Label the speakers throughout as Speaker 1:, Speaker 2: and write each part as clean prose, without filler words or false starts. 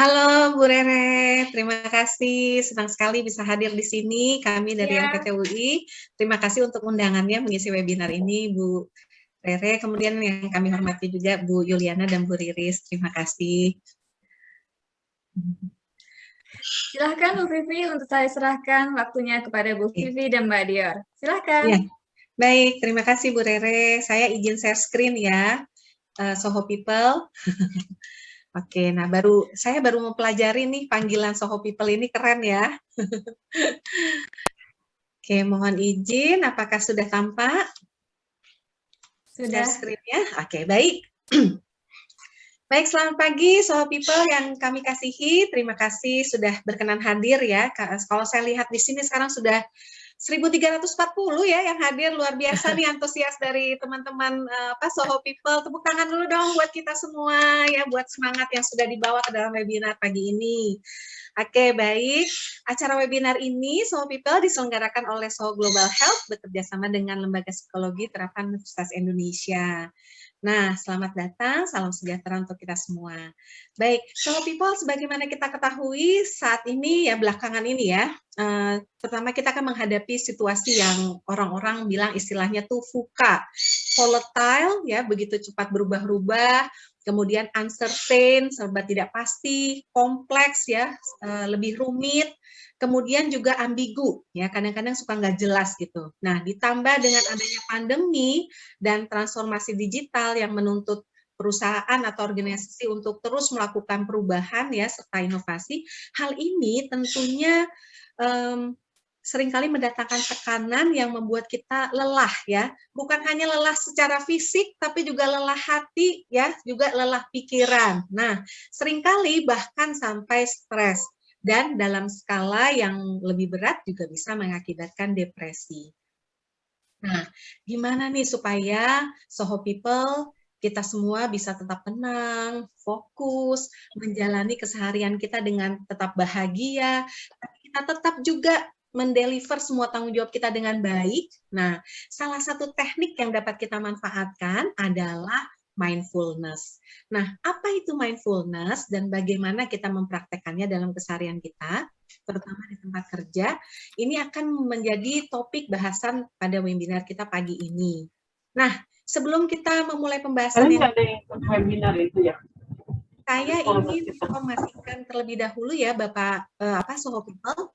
Speaker 1: Halo Bu Rere, terima kasih. Senang sekali bisa hadir di sini. Kami dari
Speaker 2: Iya.
Speaker 1: LPT UI. Terima kasih untuk undangannya mengisi webinar ini, Bu Rere. Kemudian yang kami hormati juga Bu Yuliana dan Bu Riris. Terima kasih.
Speaker 2: Silahkan Bu Vivi, untuk saya serahkan waktunya kepada Bu Vivi dan Mbak Dior. Silahkan.
Speaker 1: Ya, baik. Terima kasih Bu Rere. Saya izin share screen ya, Soho People. Oke, nah saya baru mempelajari nih panggilan Soho People ini keren ya. Oke, mohon izin. Apakah sudah tampak?
Speaker 2: Sudah.
Speaker 1: Share screen-nya? Oke, baik. Baik, selamat pagi Soho People yang kami kasihi. Terima kasih sudah berkenan hadir ya. Kalau saya lihat di sini sekarang sudah 1.340 ya yang hadir, luar biasa nih antusias dari teman-teman Soho People. Tepuk tangan dulu dong buat kita semua ya, buat semangat yang sudah dibawa ke dalam webinar pagi ini. Oke, baik. Acara webinar ini Soho People diselenggarakan oleh Soho Global Health bekerjasama dengan Lembaga Psikologi Terapan Universitas Indonesia. Nah, selamat datang, salam sejahtera untuk kita semua. Baik, Soho People, sebagaimana kita ketahui saat ini ya belakangan ini ya, pertama kita akan menghadapi situasi yang orang-orang bilang istilahnya tuh VUCA, volatile ya, begitu cepat berubah-ubah, kemudian uncertain, serba tidak pasti, kompleks ya, lebih rumit, kemudian juga ambigu ya, kadang-kadang suka nggak jelas gitu. Nah, ditambah dengan adanya pandemi dan transformasi digital yang menuntut perusahaan atau organisasi untuk terus melakukan perubahan ya serta inovasi, hal ini tentunya seringkali mendatangkan tekanan yang membuat kita lelah ya, bukan hanya lelah secara fisik tapi juga lelah hati ya, juga lelah pikiran. Nah, seringkali bahkan sampai stres dan dalam skala yang lebih berat juga bisa mengakibatkan depresi. Nah, gimana nih supaya Soho People kita semua bisa tetap tenang, fokus, menjalani keseharian kita dengan tetap bahagia, tapi kita tetap juga mendeliver semua tanggung jawab kita dengan baik. Nah, salah satu teknik yang dapat kita manfaatkan adalah mindfulness. Nah, apa itu mindfulness dan bagaimana kita mempraktekannya dalam keseharian kita, terutama di tempat kerja, ini akan menjadi topik bahasan pada webinar kita pagi ini. Nah, sebelum kita memulai pembahasan yang
Speaker 3: ada yang webinar itu ya.
Speaker 1: Saya ingin informasikan terlebih dahulu ya Bapak Soho People.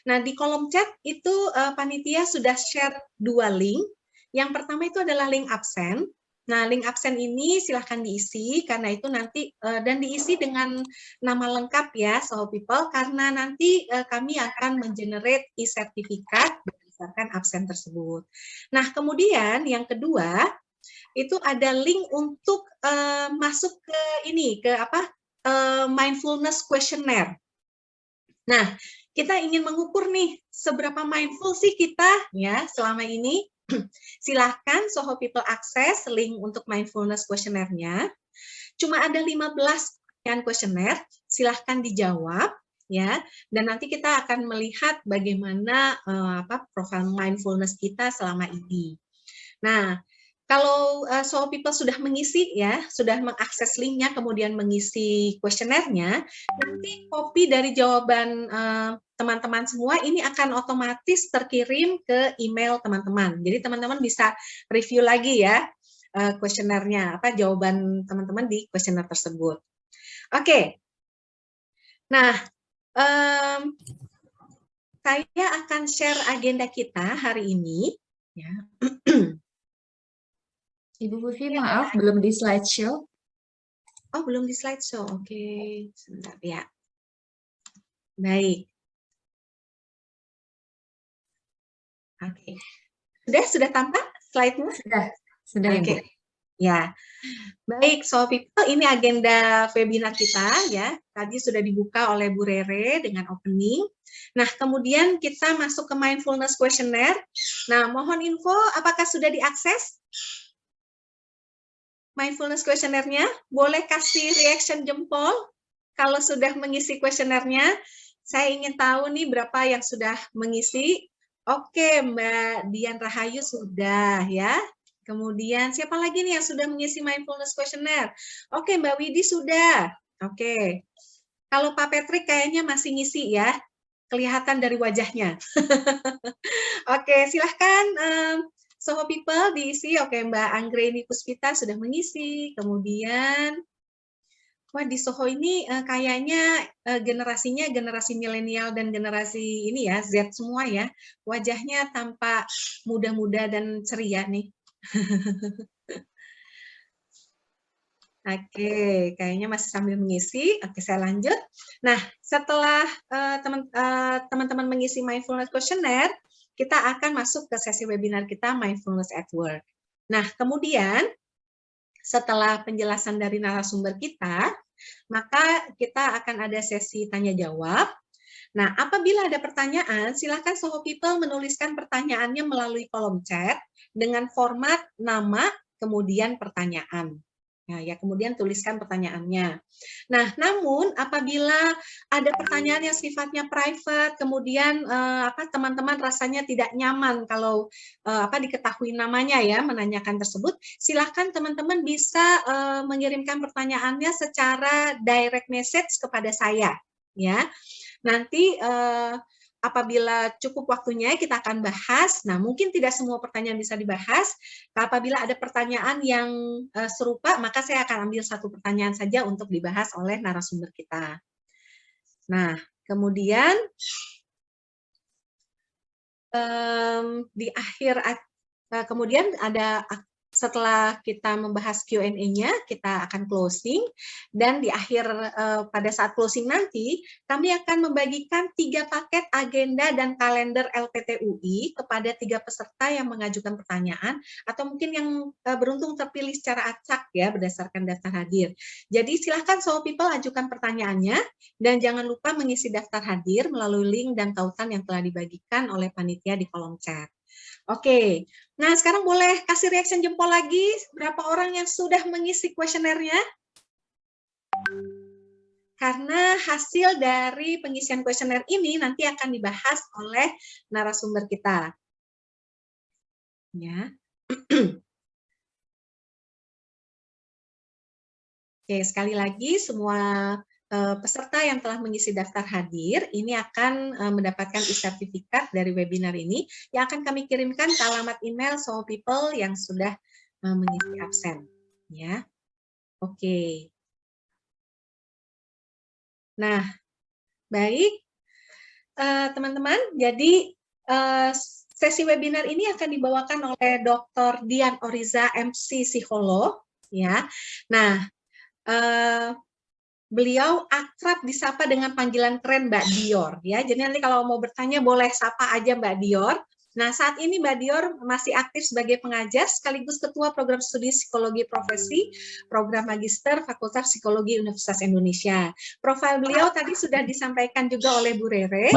Speaker 1: Nah, di kolom chat itu panitia sudah share 2 link. Yang pertama itu adalah link absen. Nah, link absen ini silahkan diisi karena itu nanti dan diisi dengan nama lengkap ya Soho People, karena nanti kami akan mengenerate e-sertifikat berdasarkan absen tersebut. Nah, kemudian yang kedua itu ada link untuk masuk ke mindfulness questionnaire. Nah, kita ingin mengukur nih seberapa mindful sih kita ya selama ini. Silahkan Soho People akses link untuk mindfulness questionnaire-nya. Cuma ada 15 pertanyaan kuesioner, silahkan dijawab ya. Dan nanti kita akan melihat bagaimana profil mindfulness kita selama ini. Nah, kalau Soho People sudah mengisi ya, sudah mengakses linknya, kemudian mengisi kuesionernya, nanti kopi dari jawaban teman-teman semua ini akan otomatis terkirim ke email teman-teman. Jadi teman-teman bisa review lagi ya kuesionernya, jawaban teman-teman di kuesioner tersebut. Oke. Nah, saya akan share agenda kita hari ini ya.
Speaker 2: Ibu Vivi, maaf, belum di slideshow.
Speaker 1: Oh, belum di slideshow. Oke, sebentar ya. Baik. Oke. Sudah tampak slide-nya?
Speaker 2: Sudah
Speaker 1: Oke.
Speaker 2: Ibu.
Speaker 1: Ya. Baik, Soho People, ini agenda webinar kita ya. Tadi sudah dibuka oleh Bu Rere dengan opening. Nah, kemudian kita masuk ke mindfulness questionnaire. Nah, mohon info apakah sudah diakses? Mindfulness questionnaire-nya, boleh kasih reaction jempol kalau sudah mengisi questionnaire-nya. Saya ingin tahu nih berapa yang sudah mengisi. Oke, Mbak Dian Rahayu sudah ya. Kemudian siapa lagi nih yang sudah mengisi mindfulness questionnaire? Oke, Mbak Widi sudah. Oke. Kalau Pak Patrick kayaknya masih ngisi ya, kelihatan dari wajahnya. Oke, silahkan Soho People diisi. Oke, Mbak Anggreni Puspita sudah mengisi. Kemudian, wah di Soho ini kayaknya generasinya generasi milenial dan generasi ini ya, Z semua ya. Wajahnya tampak muda-muda dan ceria nih. Oke, kayaknya masih sambil mengisi. Oke, saya lanjut. Nah, setelah teman-teman mengisi Mindfulness Questionnaire, kita akan masuk ke sesi webinar kita Mindfulness at Work. Nah, kemudian setelah penjelasan dari narasumber kita, maka kita akan ada sesi tanya-jawab. Nah, apabila ada pertanyaan, silakan Soho People menuliskan pertanyaannya melalui kolom chat dengan format nama, kemudian pertanyaan. Nah, ya, kemudian tuliskan pertanyaannya. Nah, namun apabila ada pertanyaan yang sifatnya private, kemudian teman-teman rasanya tidak nyaman kalau diketahui namanya ya menanyakan tersebut, silakan teman-teman bisa mengirimkan pertanyaannya secara direct message kepada saya, ya. Nanti apabila cukup waktunya kita akan bahas. Nah, mungkin tidak semua pertanyaan bisa dibahas. Apabila ada pertanyaan yang serupa, maka saya akan ambil satu pertanyaan saja untuk dibahas oleh narasumber kita. Nah, kemudian di akhir kemudian ada setelah kita membahas Q&A-nya, kita akan closing, dan di akhir pada saat closing nanti, kami akan membagikan 3 paket agenda dan kalender LPTUI kepada 3 peserta yang mengajukan pertanyaan, atau mungkin yang beruntung terpilih secara acak ya, berdasarkan daftar hadir. Jadi silahkan Soho People ajukan pertanyaannya, dan jangan lupa mengisi daftar hadir melalui link dan tautan yang telah dibagikan oleh panitia di kolom chat. Oke, nah sekarang boleh kasih reaction jempol lagi, berapa orang yang sudah mengisi kuesionernya? Karena hasil dari pengisian kuesioner ini nanti akan dibahas oleh narasumber kita. Ya. Oke, sekali lagi semua peserta yang telah mengisi daftar hadir ini akan mendapatkan e-sertifikat dari webinar ini yang akan kami kirimkan ke alamat email Soho People yang sudah mengisi absen, ya. Oke. Nah, baik teman-teman. Jadi sesi webinar ini akan dibawakan oleh Dr. Dian Oriza, MC Psikolog, ya. Nah, beliau akrab disapa dengan panggilan keren Mbak Dior, ya. Jadi nanti kalau mau bertanya boleh sapa aja Mbak Dior. Nah, saat ini Mbak Dior masih aktif sebagai pengajar sekaligus Ketua Program Studi Psikologi Profesi, Program Magister Fakultas Psikologi Universitas Indonesia. Profil beliau tadi sudah disampaikan juga oleh Bu Rere.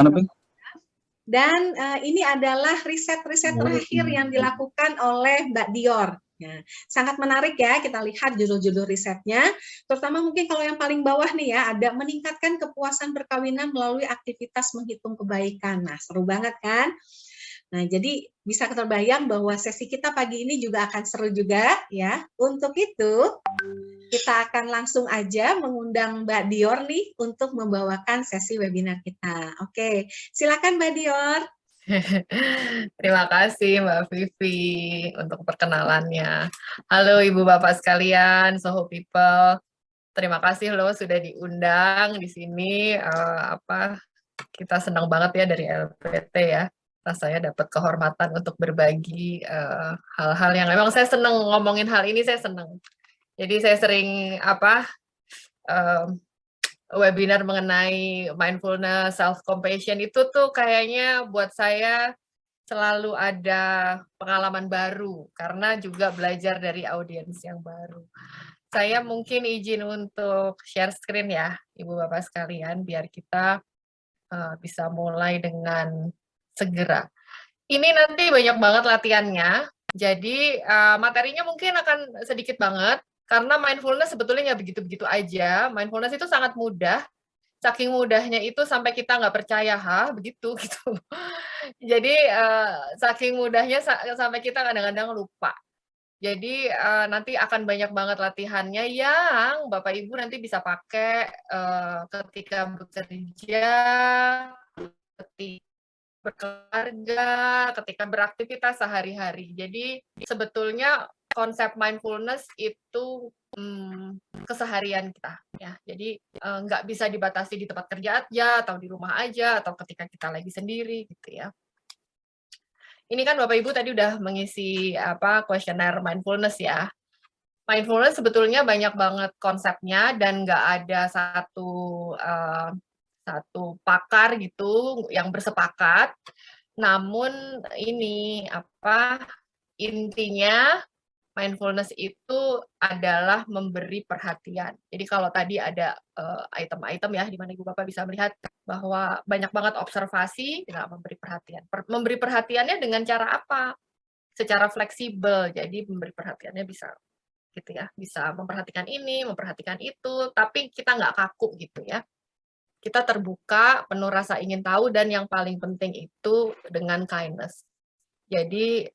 Speaker 1: Dan ini adalah riset-riset terakhir yang dilakukan oleh Mbak Dior. Nah, sangat menarik ya, kita lihat judul-judul risetnya, terutama mungkin kalau yang paling bawah nih ya, ada meningkatkan kepuasan perkawinan melalui aktivitas menghitung kebaikan. Nah, seru banget kan? Nah, jadi bisa terbayang bahwa sesi kita pagi ini juga akan seru juga ya. Untuk itu, kita akan langsung aja mengundang Mbak Dior nih untuk membawakan sesi webinar kita. Oke, silakan Mbak Dior.
Speaker 4: Terima kasih Mbak Vivi untuk perkenalannya. Halo Ibu Bapak sekalian, Soho People. Terima kasih loh sudah diundang di sini. Kita senang banget ya dari LPT ya. Rasanya dapat kehormatan untuk berbagi hal-hal yang memang saya senang ngomongin hal ini, saya senang. Jadi saya sering webinar mengenai mindfulness, self-compassion itu tuh kayaknya buat saya selalu ada pengalaman baru karena juga belajar dari audiens yang baru. Saya mungkin izin untuk share screen ya, Ibu Bapak sekalian, biar kita bisa mulai dengan segera. Ini nanti banyak banget latihannya, jadi materinya mungkin akan sedikit banget, karena mindfulness sebetulnya nggak begitu-begitu aja. Mindfulness itu sangat mudah, saking mudahnya itu sampai kita nggak percaya, begitu gitu. Jadi saking mudahnya sampai kita kadang-kadang lupa. Jadi nanti akan banyak banget latihannya yang Bapak Ibu nanti bisa pakai ketika bekerja, ketika berkeluarga, ketika beraktivitas sehari-hari. Jadi sebetulnya konsep mindfulness itu keseharian kita, ya. Jadi nggak bisa dibatasi di tempat kerja aja, atau di rumah aja, atau ketika kita lagi sendiri, gitu ya. Ini kan Bapak Ibu tadi udah mengisi kuesioner mindfulness ya. Mindfulness sebetulnya banyak banget konsepnya dan nggak ada satu pakar gitu yang bersepakat. Namun ini intinya mindfulness itu adalah memberi perhatian. Jadi kalau tadi ada item-item ya di mana Ibu Bapak bisa melihat bahwa banyak banget observasi dengan memberi perhatian. Memberi perhatiannya dengan cara apa? Secara fleksibel. Jadi memberi perhatiannya bisa gitu ya, bisa memperhatikan ini, memperhatikan itu, tapi kita nggak kaku gitu ya. Kita terbuka, penuh rasa ingin tahu, dan yang paling penting itu dengan kindness. Jadi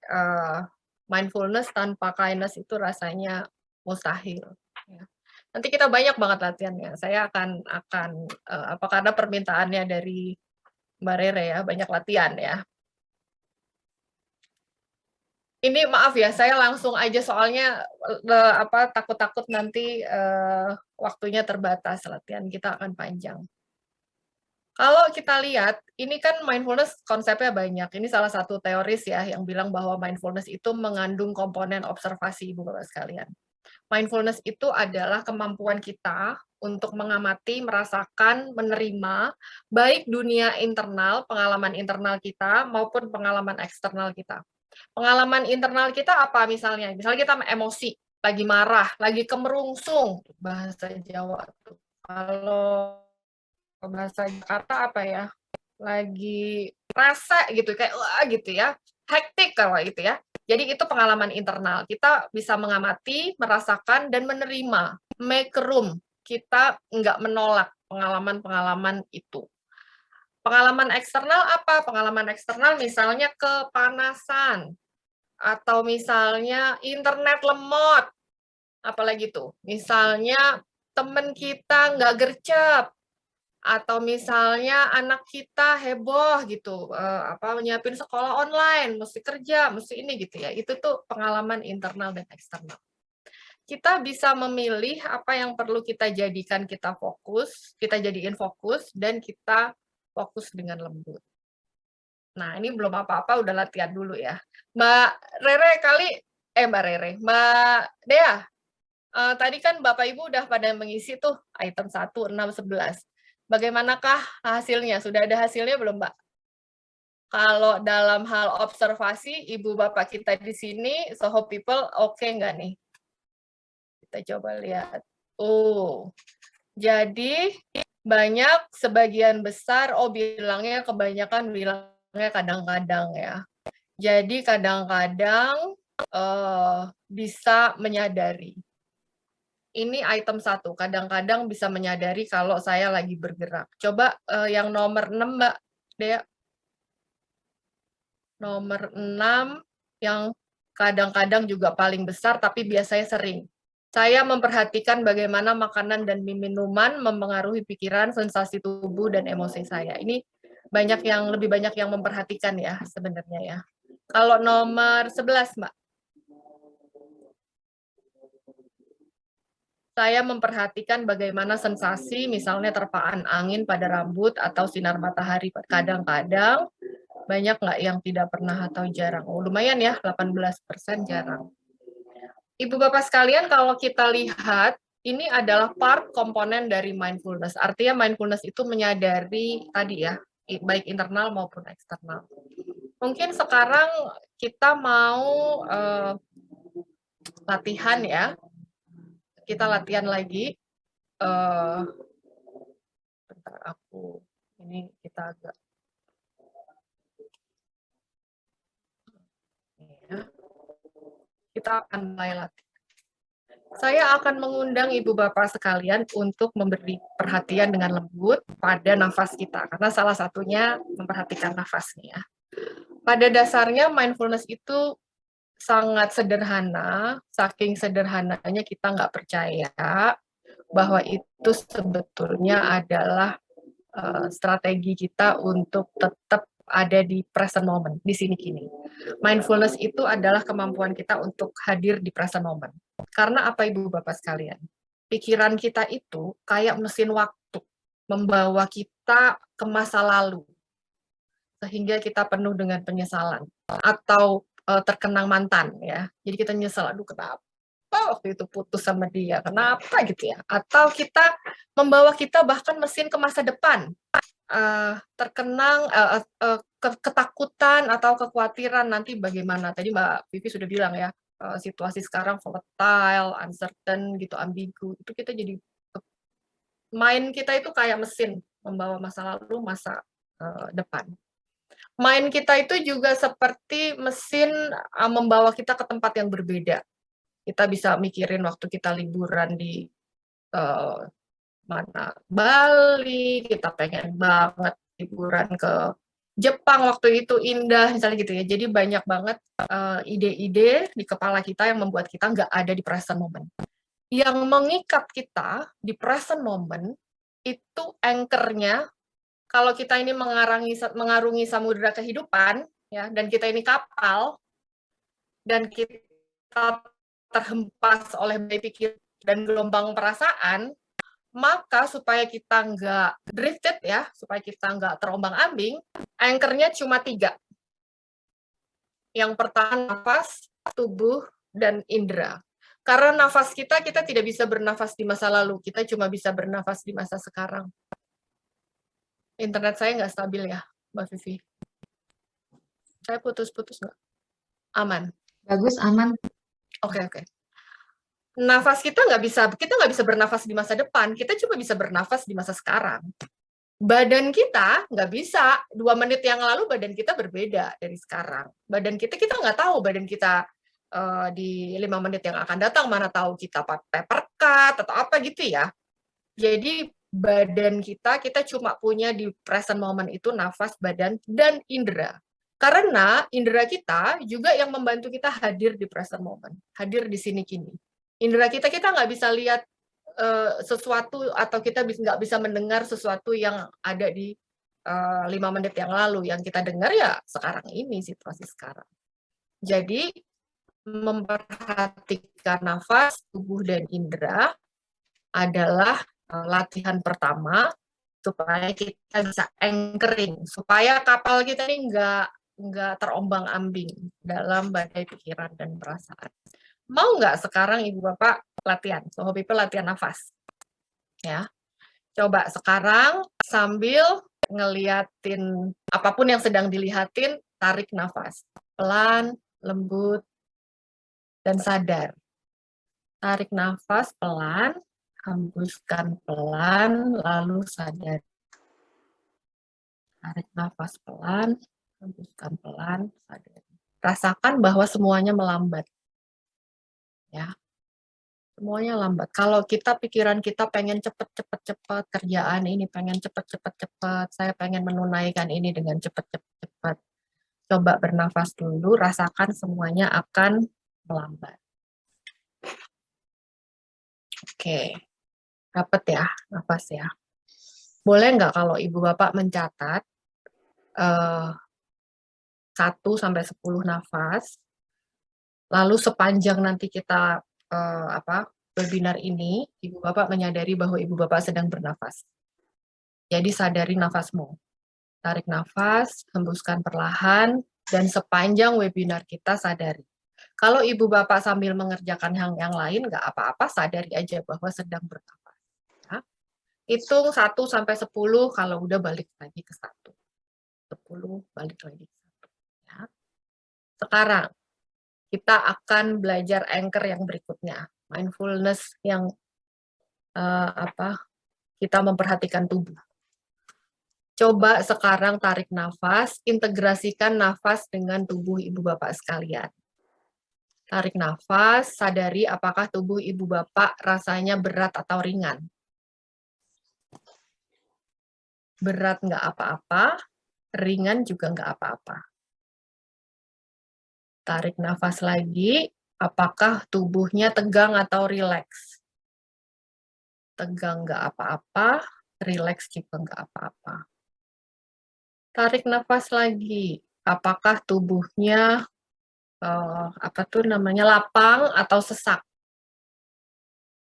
Speaker 4: mindfulness tanpa kindness itu rasanya mustahil. Ya. Nanti kita banyak banget latihannya. Saya akan karena permintaannya dari Mbak Rere ya, banyak latihan ya. Ini maaf ya, saya langsung aja soalnya takut-takut nanti waktunya terbatas, latihan kita akan panjang. Kalau kita lihat, ini kan mindfulness konsepnya banyak. Ini salah satu teoris ya yang bilang bahwa mindfulness itu mengandung komponen observasi, Ibu Bapak sekalian. Mindfulness itu adalah kemampuan kita untuk mengamati, merasakan, menerima, baik dunia internal, pengalaman internal kita, maupun pengalaman eksternal kita. Pengalaman internal kita apa misalnya? Misalnya kita emosi, lagi marah, lagi kemerungsung, bahasa Jawa tuh. Kalau bahasa Jakarta apa ya? Lagi rasa gitu, kayak wah gitu ya, hektik kalau gitu ya. Jadi itu pengalaman internal. Kita bisa mengamati, merasakan, dan menerima, make room. Kita nggak menolak pengalaman-pengalaman itu. Pengalaman eksternal apa? Pengalaman eksternal misalnya kepanasan, atau misalnya internet lemot, apalagi tuh. Misalnya temen kita nggak gercep, atau misalnya anak kita heboh gitu, nyiapin sekolah online, mesti kerja, mesti ini gitu ya. Itu tuh pengalaman internal dan eksternal. Kita bisa memilih apa yang perlu kita jadikan kita jadiin fokus, dan kita fokus dengan lembut. Nah, ini belum apa-apa udah latihan dulu ya. Mbak Dea, tadi kan Bapak Ibu udah pada mengisi tuh item 1, 6, 11. Bagaimanakah hasilnya? Sudah ada hasilnya belum, Mbak? Kalau dalam hal observasi, Ibu Bapak kita di sini, Soho People, oke nggak nih? Kita coba lihat. Jadi banyak, sebagian besar, kebanyakan bilangnya kadang-kadang ya. Jadi kadang-kadang bisa menyadari. Ini item 1, kadang-kadang bisa menyadari kalau saya lagi bergerak. Coba yang nomor 6, Mbak Dea. Nomor 6, yang kadang-kadang juga paling besar, tapi biasanya sering. Saya memperhatikan bagaimana makanan dan minuman mempengaruhi pikiran, sensasi tubuh, dan emosi saya. Ini lebih banyak yang memperhatikan ya sebenarnya ya. Kalau nomor 11, Mbak. Saya memperhatikan bagaimana sensasi, misalnya terpaan angin pada rambut atau sinar matahari. Kadang-kadang, banyak nggak yang tidak pernah atau jarang? Lumayan ya, 18% jarang. Ibu Bapak sekalian, kalau kita lihat, ini adalah part komponen dari mindfulness. Artinya mindfulness itu menyadari tadi ya, baik internal maupun eksternal. Mungkin sekarang kita mau latihan ya. Kita latihan lagi. Bentar ini kita agak ya. Kita akan mulai latihan. Saya akan mengundang Ibu Bapak sekalian untuk memberi perhatian dengan lembut pada nafas kita, karena salah satunya memperhatikan nafas nih ya. Pada dasarnya mindfulness itu sangat sederhana, saking sederhananya kita nggak percaya bahwa itu sebetulnya adalah strategi kita untuk tetap ada di present moment, di sini kini. Mindfulness itu adalah kemampuan kita untuk hadir di present moment. Karena apa Ibu Bapak sekalian? Pikiran kita itu kayak mesin waktu, membawa kita ke masa lalu, sehingga kita penuh dengan penyesalan atau terkenang mantan ya. Jadi kita nyesel, aduh kenapa waktu itu putus sama dia, kenapa gitu ya. Atau kita membawa kita bahkan mesin ke masa depan, terkenang ketakutan atau kekhawatiran nanti bagaimana. Tadi Mbak Vivi sudah bilang ya, situasi sekarang volatile, uncertain gitu, ambigu. Itu kita jadi mind kita itu kayak mesin membawa masa lalu, masa depan. Mind kita itu juga seperti mesin membawa kita ke tempat yang berbeda. Kita bisa mikirin waktu kita liburan di mana Bali, kita pengen banget liburan ke Jepang waktu itu indah, misalnya gitu ya. Jadi banyak banget ide-ide di kepala kita yang membuat kita nggak ada di present moment. Yang mengikat kita di present moment itu anchor-nya. Kalau kita ini mengarungi samudera kehidupan, ya, dan kita ini kapal, dan kita terhempas oleh badai pikir dan gelombang perasaan, maka supaya kita nggak drifted ya, supaya kita nggak terombang-ambing, anchor-nya cuma 3. Yang pertama nafas, tubuh, dan indera. Karena nafas kita tidak bisa bernafas di masa lalu, kita cuma bisa bernafas di masa sekarang. Internet saya nggak stabil ya, Mbak Vivi. Saya putus-putus nggak? Aman?
Speaker 2: Bagus, aman.
Speaker 4: Oke. Nafas kita nggak bisa bernafas di masa depan, kita cuma bisa bernafas di masa sekarang. Badan kita nggak bisa, 2 menit yang lalu badan kita berbeda dari sekarang. Badan kita nggak tahu badan kita di 5 menit yang akan datang, mana tahu kita paper cut atau apa gitu ya. Jadi badan kita cuma punya di present moment itu nafas, badan, dan indera. Karena indera kita juga yang membantu kita hadir di present moment, hadir di sini kini. Indera kita nggak bisa lihat sesuatu atau kita nggak bisa mendengar sesuatu yang ada di 5 menit yang lalu. Yang kita dengar ya sekarang ini, situasi sekarang. Jadi memperhatikan nafas, tubuh, dan indera adalah latihan pertama supaya kita bisa anchoring, supaya kapal kita ini nggak terombang-ambing dalam badai pikiran dan perasaan. Mau nggak sekarang Ibu Bapak latihan, Soho People latihan nafas? Ya, coba sekarang sambil ngeliatin apapun yang sedang dilihatin, tarik nafas. Pelan, lembut, dan sadar. Tarik nafas pelan, hembuskan pelan, lalu sadar. Tarik nafas pelan, hembuskan pelan, sadar. Rasakan bahwa semuanya melambat. Ya, semuanya lambat. Kalau pikiran kita pengen cepet, kerjaan ini pengen cepet, saya pengen menunaikan ini dengan cepet. Coba bernafas dulu, rasakan semuanya akan melambat. Oke, dapat ya nafas ya. Boleh nggak kalau Ibu Bapak mencatat 1-10 nafas, lalu sepanjang nanti kita webinar ini, Ibu Bapak menyadari bahwa Ibu Bapak sedang bernafas. Jadi sadari nafasmu. Tarik nafas, hembuskan perlahan, dan sepanjang webinar kita sadari. Kalau Ibu Bapak sambil mengerjakan yang lain, nggak apa-apa, sadari aja bahwa sedang bernafas. Ya. Hitung 1-10, kalau udah balik lagi ke 1. 10, balik lagi ke 1. Ya. Sekarang, kita akan belajar anchor yang berikutnya. Mindfulness yang kita memperhatikan tubuh. Coba sekarang tarik nafas, integrasikan nafas dengan tubuh Ibu Bapak sekalian. Tarik nafas, sadari apakah tubuh Ibu Bapak rasanya berat atau ringan. Berat nggak apa-apa, ringan juga nggak apa-apa. Tarik nafas lagi. Apakah tubuhnya tegang atau rileks? Tegang nggak apa-apa, rileks juga nggak apa-apa. Tarik nafas lagi. Apakah tubuhnya lapang atau sesak?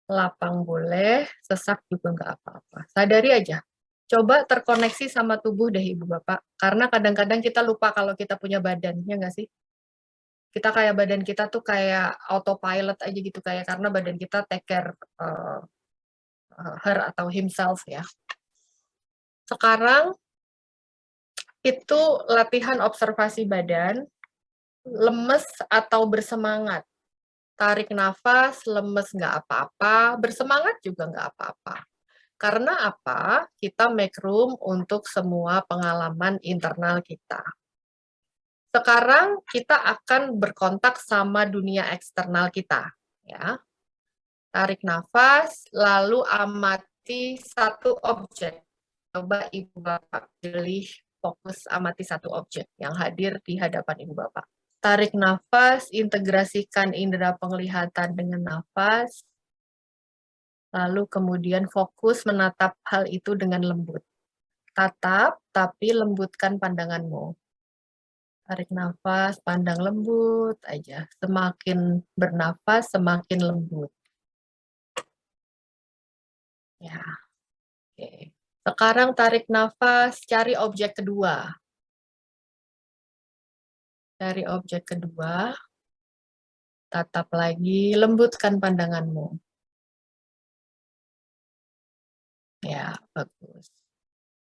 Speaker 4: Lapang boleh, sesak juga nggak apa-apa. Sadari aja. Coba terkoneksi sama tubuh deh Ibu Bapak. Karena kadang-kadang kita lupa kalau kita punya badan, ya nggak sih? Kita kayak badan kita tuh kayak autopilot aja gitu, kayak karena badan kita take care her atau himself ya. Sekarang itu latihan observasi badan, lemes atau bersemangat. Tarik nafas, lemes nggak apa-apa, bersemangat juga nggak apa-apa. Karena apa? Kita make room untuk semua pengalaman internal kita. Sekarang kita akan berkontak sama dunia eksternal kita. Ya. Tarik nafas, lalu amati satu objek. Coba Ibu Bapak pilih fokus amati satu objek yang hadir di hadapan Ibu Bapak. Tarik nafas, integrasikan indera penglihatan dengan nafas, lalu kemudian fokus menatap hal itu dengan lembut. Tatap, tapi lembutkan pandanganmu. Tarik nafas, pandang lembut aja. Semakin bernafas, semakin lembut. Ya, oke. Sekarang tarik nafas, cari objek kedua. Cari objek kedua. Tatap lagi, lembutkan pandanganmu. Ya, bagus.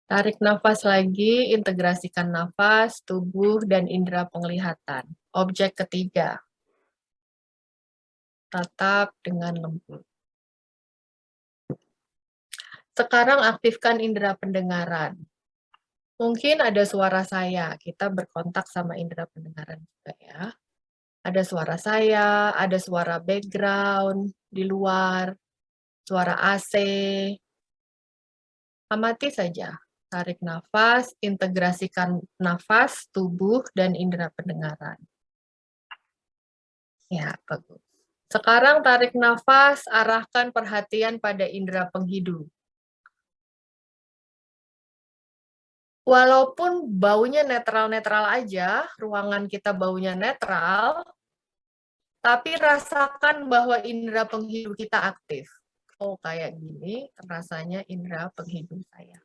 Speaker 4: Tarik nafas lagi, integrasikan nafas, tubuh, dan indera penglihatan. Objek ketiga. Tatap dengan lembut. Sekarang aktifkan indera pendengaran. Mungkin ada suara saya, kita berkontak sama indera pendengaran juga ya. Ada suara saya, ada suara background di luar, suara AC. Amati saja. Tarik nafas, integrasikan nafas, tubuh, dan indera pendengaran. Ya, bagus. Sekarang tarik nafas, arahkan perhatian pada indera penghidup. Walaupun baunya netral-netral aja, ruangan kita baunya netral, tapi rasakan bahwa indera penghidup kita aktif. Oh, kayak gini rasanya indera penghidup saya.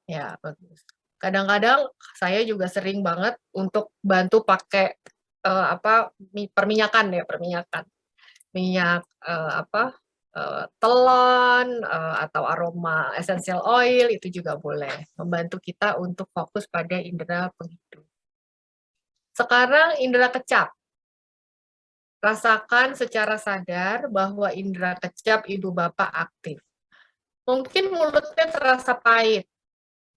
Speaker 4: Ya, bagus. Kadang-kadang saya juga sering banget untuk bantu pakai perminyakan ya, perminyakan. Minyak telon atau aroma essential oil itu juga boleh membantu kita untuk fokus pada indera penghidup. Sekarang indera kecap. Rasakan secara sadar bahwa indera kecap Ibu Bapak aktif. Mungkin mulutnya terasa pahit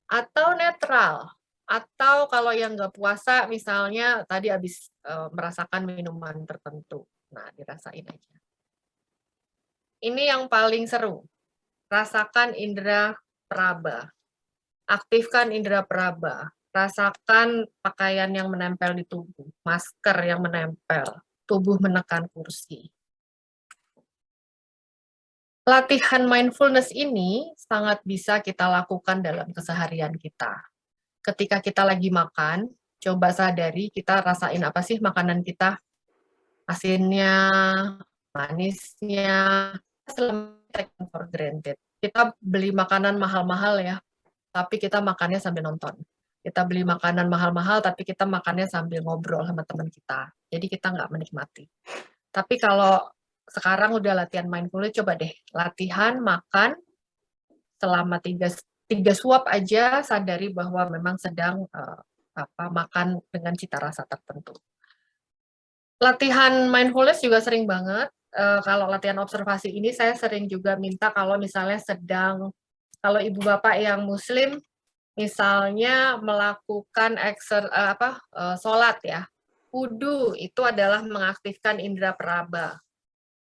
Speaker 4: atau netral. Atau kalau yang nggak puasa misalnya tadi habis merasakan minuman tertentu. Nah, dirasain aja. Ini yang paling seru. Rasakan indera peraba. Aktifkan indera peraba. Rasakan pakaian yang menempel di tubuh, masker yang menempel, tubuh menekan kursi. Latihan mindfulness ini sangat bisa kita lakukan dalam keseharian kita. Ketika kita lagi makan, coba sadari kita rasain apa sih makanan kita. Asinnya, manisnya, take for granted. Kita beli makanan mahal-mahal ya, tapi kita makannya sambil nonton. Kita beli makanan mahal-mahal, tapi kita makannya sambil ngobrol sama teman kita. Jadi kita nggak menikmati. Tapi kalau sekarang udah latihan mindfulness, coba deh latihan makan selama 3 suap aja, sadari bahwa memang sedang makan dengan cita rasa tertentu. Latihan mindfulness juga sering banget. Kalau latihan observasi ini saya sering juga minta kalau misalnya kalau ibu bapak yang muslim misalnya melakukan sholat ya, wudu itu adalah mengaktifkan indera peraba,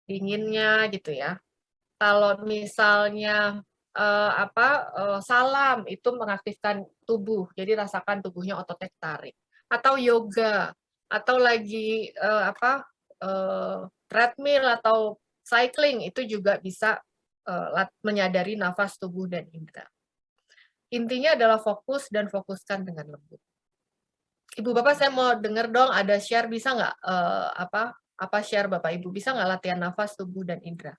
Speaker 4: dinginnya gitu ya. Kalau misalnya salam itu mengaktifkan tubuh, jadi rasakan tubuhnya otot tarik. Atau yoga atau lagi treadmill atau cycling, itu juga bisa menyadari nafas, tubuh, dan indera. Intinya adalah fokus dan fokuskan dengan lembut. Ibu Bapak, saya mau dengar dong, ada share, bisa nggak apa share Bapak Ibu, bisa nggak latihan nafas, tubuh, dan indera?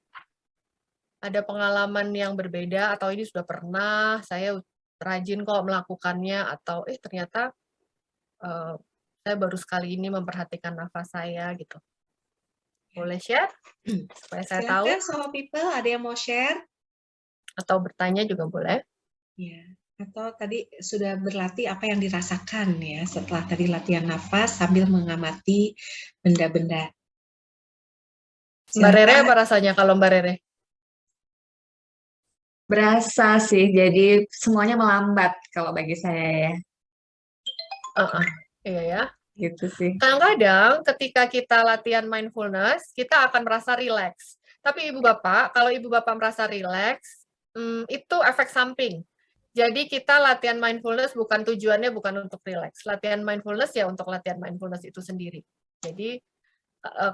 Speaker 4: Ada pengalaman yang berbeda, atau ini sudah pernah, saya rajin kok melakukannya, atau ternyata saya baru sekali ini memperhatikan nafas saya gitu. Boleh share supaya saya tahu?
Speaker 1: Silakan Soho People, ada yang mau share?
Speaker 4: Atau bertanya juga boleh.
Speaker 1: Ya, atau tadi sudah berlatih apa yang dirasakan ya setelah tadi latihan nafas sambil mengamati benda-benda.
Speaker 4: Mbak Rere
Speaker 1: Silakan.
Speaker 4: apa rasanya kalau Mbak Rere?
Speaker 2: Berasa sih, jadi semuanya melambat kalau bagi saya ya.
Speaker 4: Iya ya.
Speaker 2: Gitu sih.
Speaker 4: Kadang-kadang ketika kita latihan mindfulness, kita akan merasa rileks. Tapi Ibu Bapak, kalau Ibu Bapak merasa rileks, itu efek samping. Jadi kita latihan mindfulness tujuannya bukan untuk rileks. Latihan mindfulness ya untuk latihan mindfulness itu sendiri. Jadi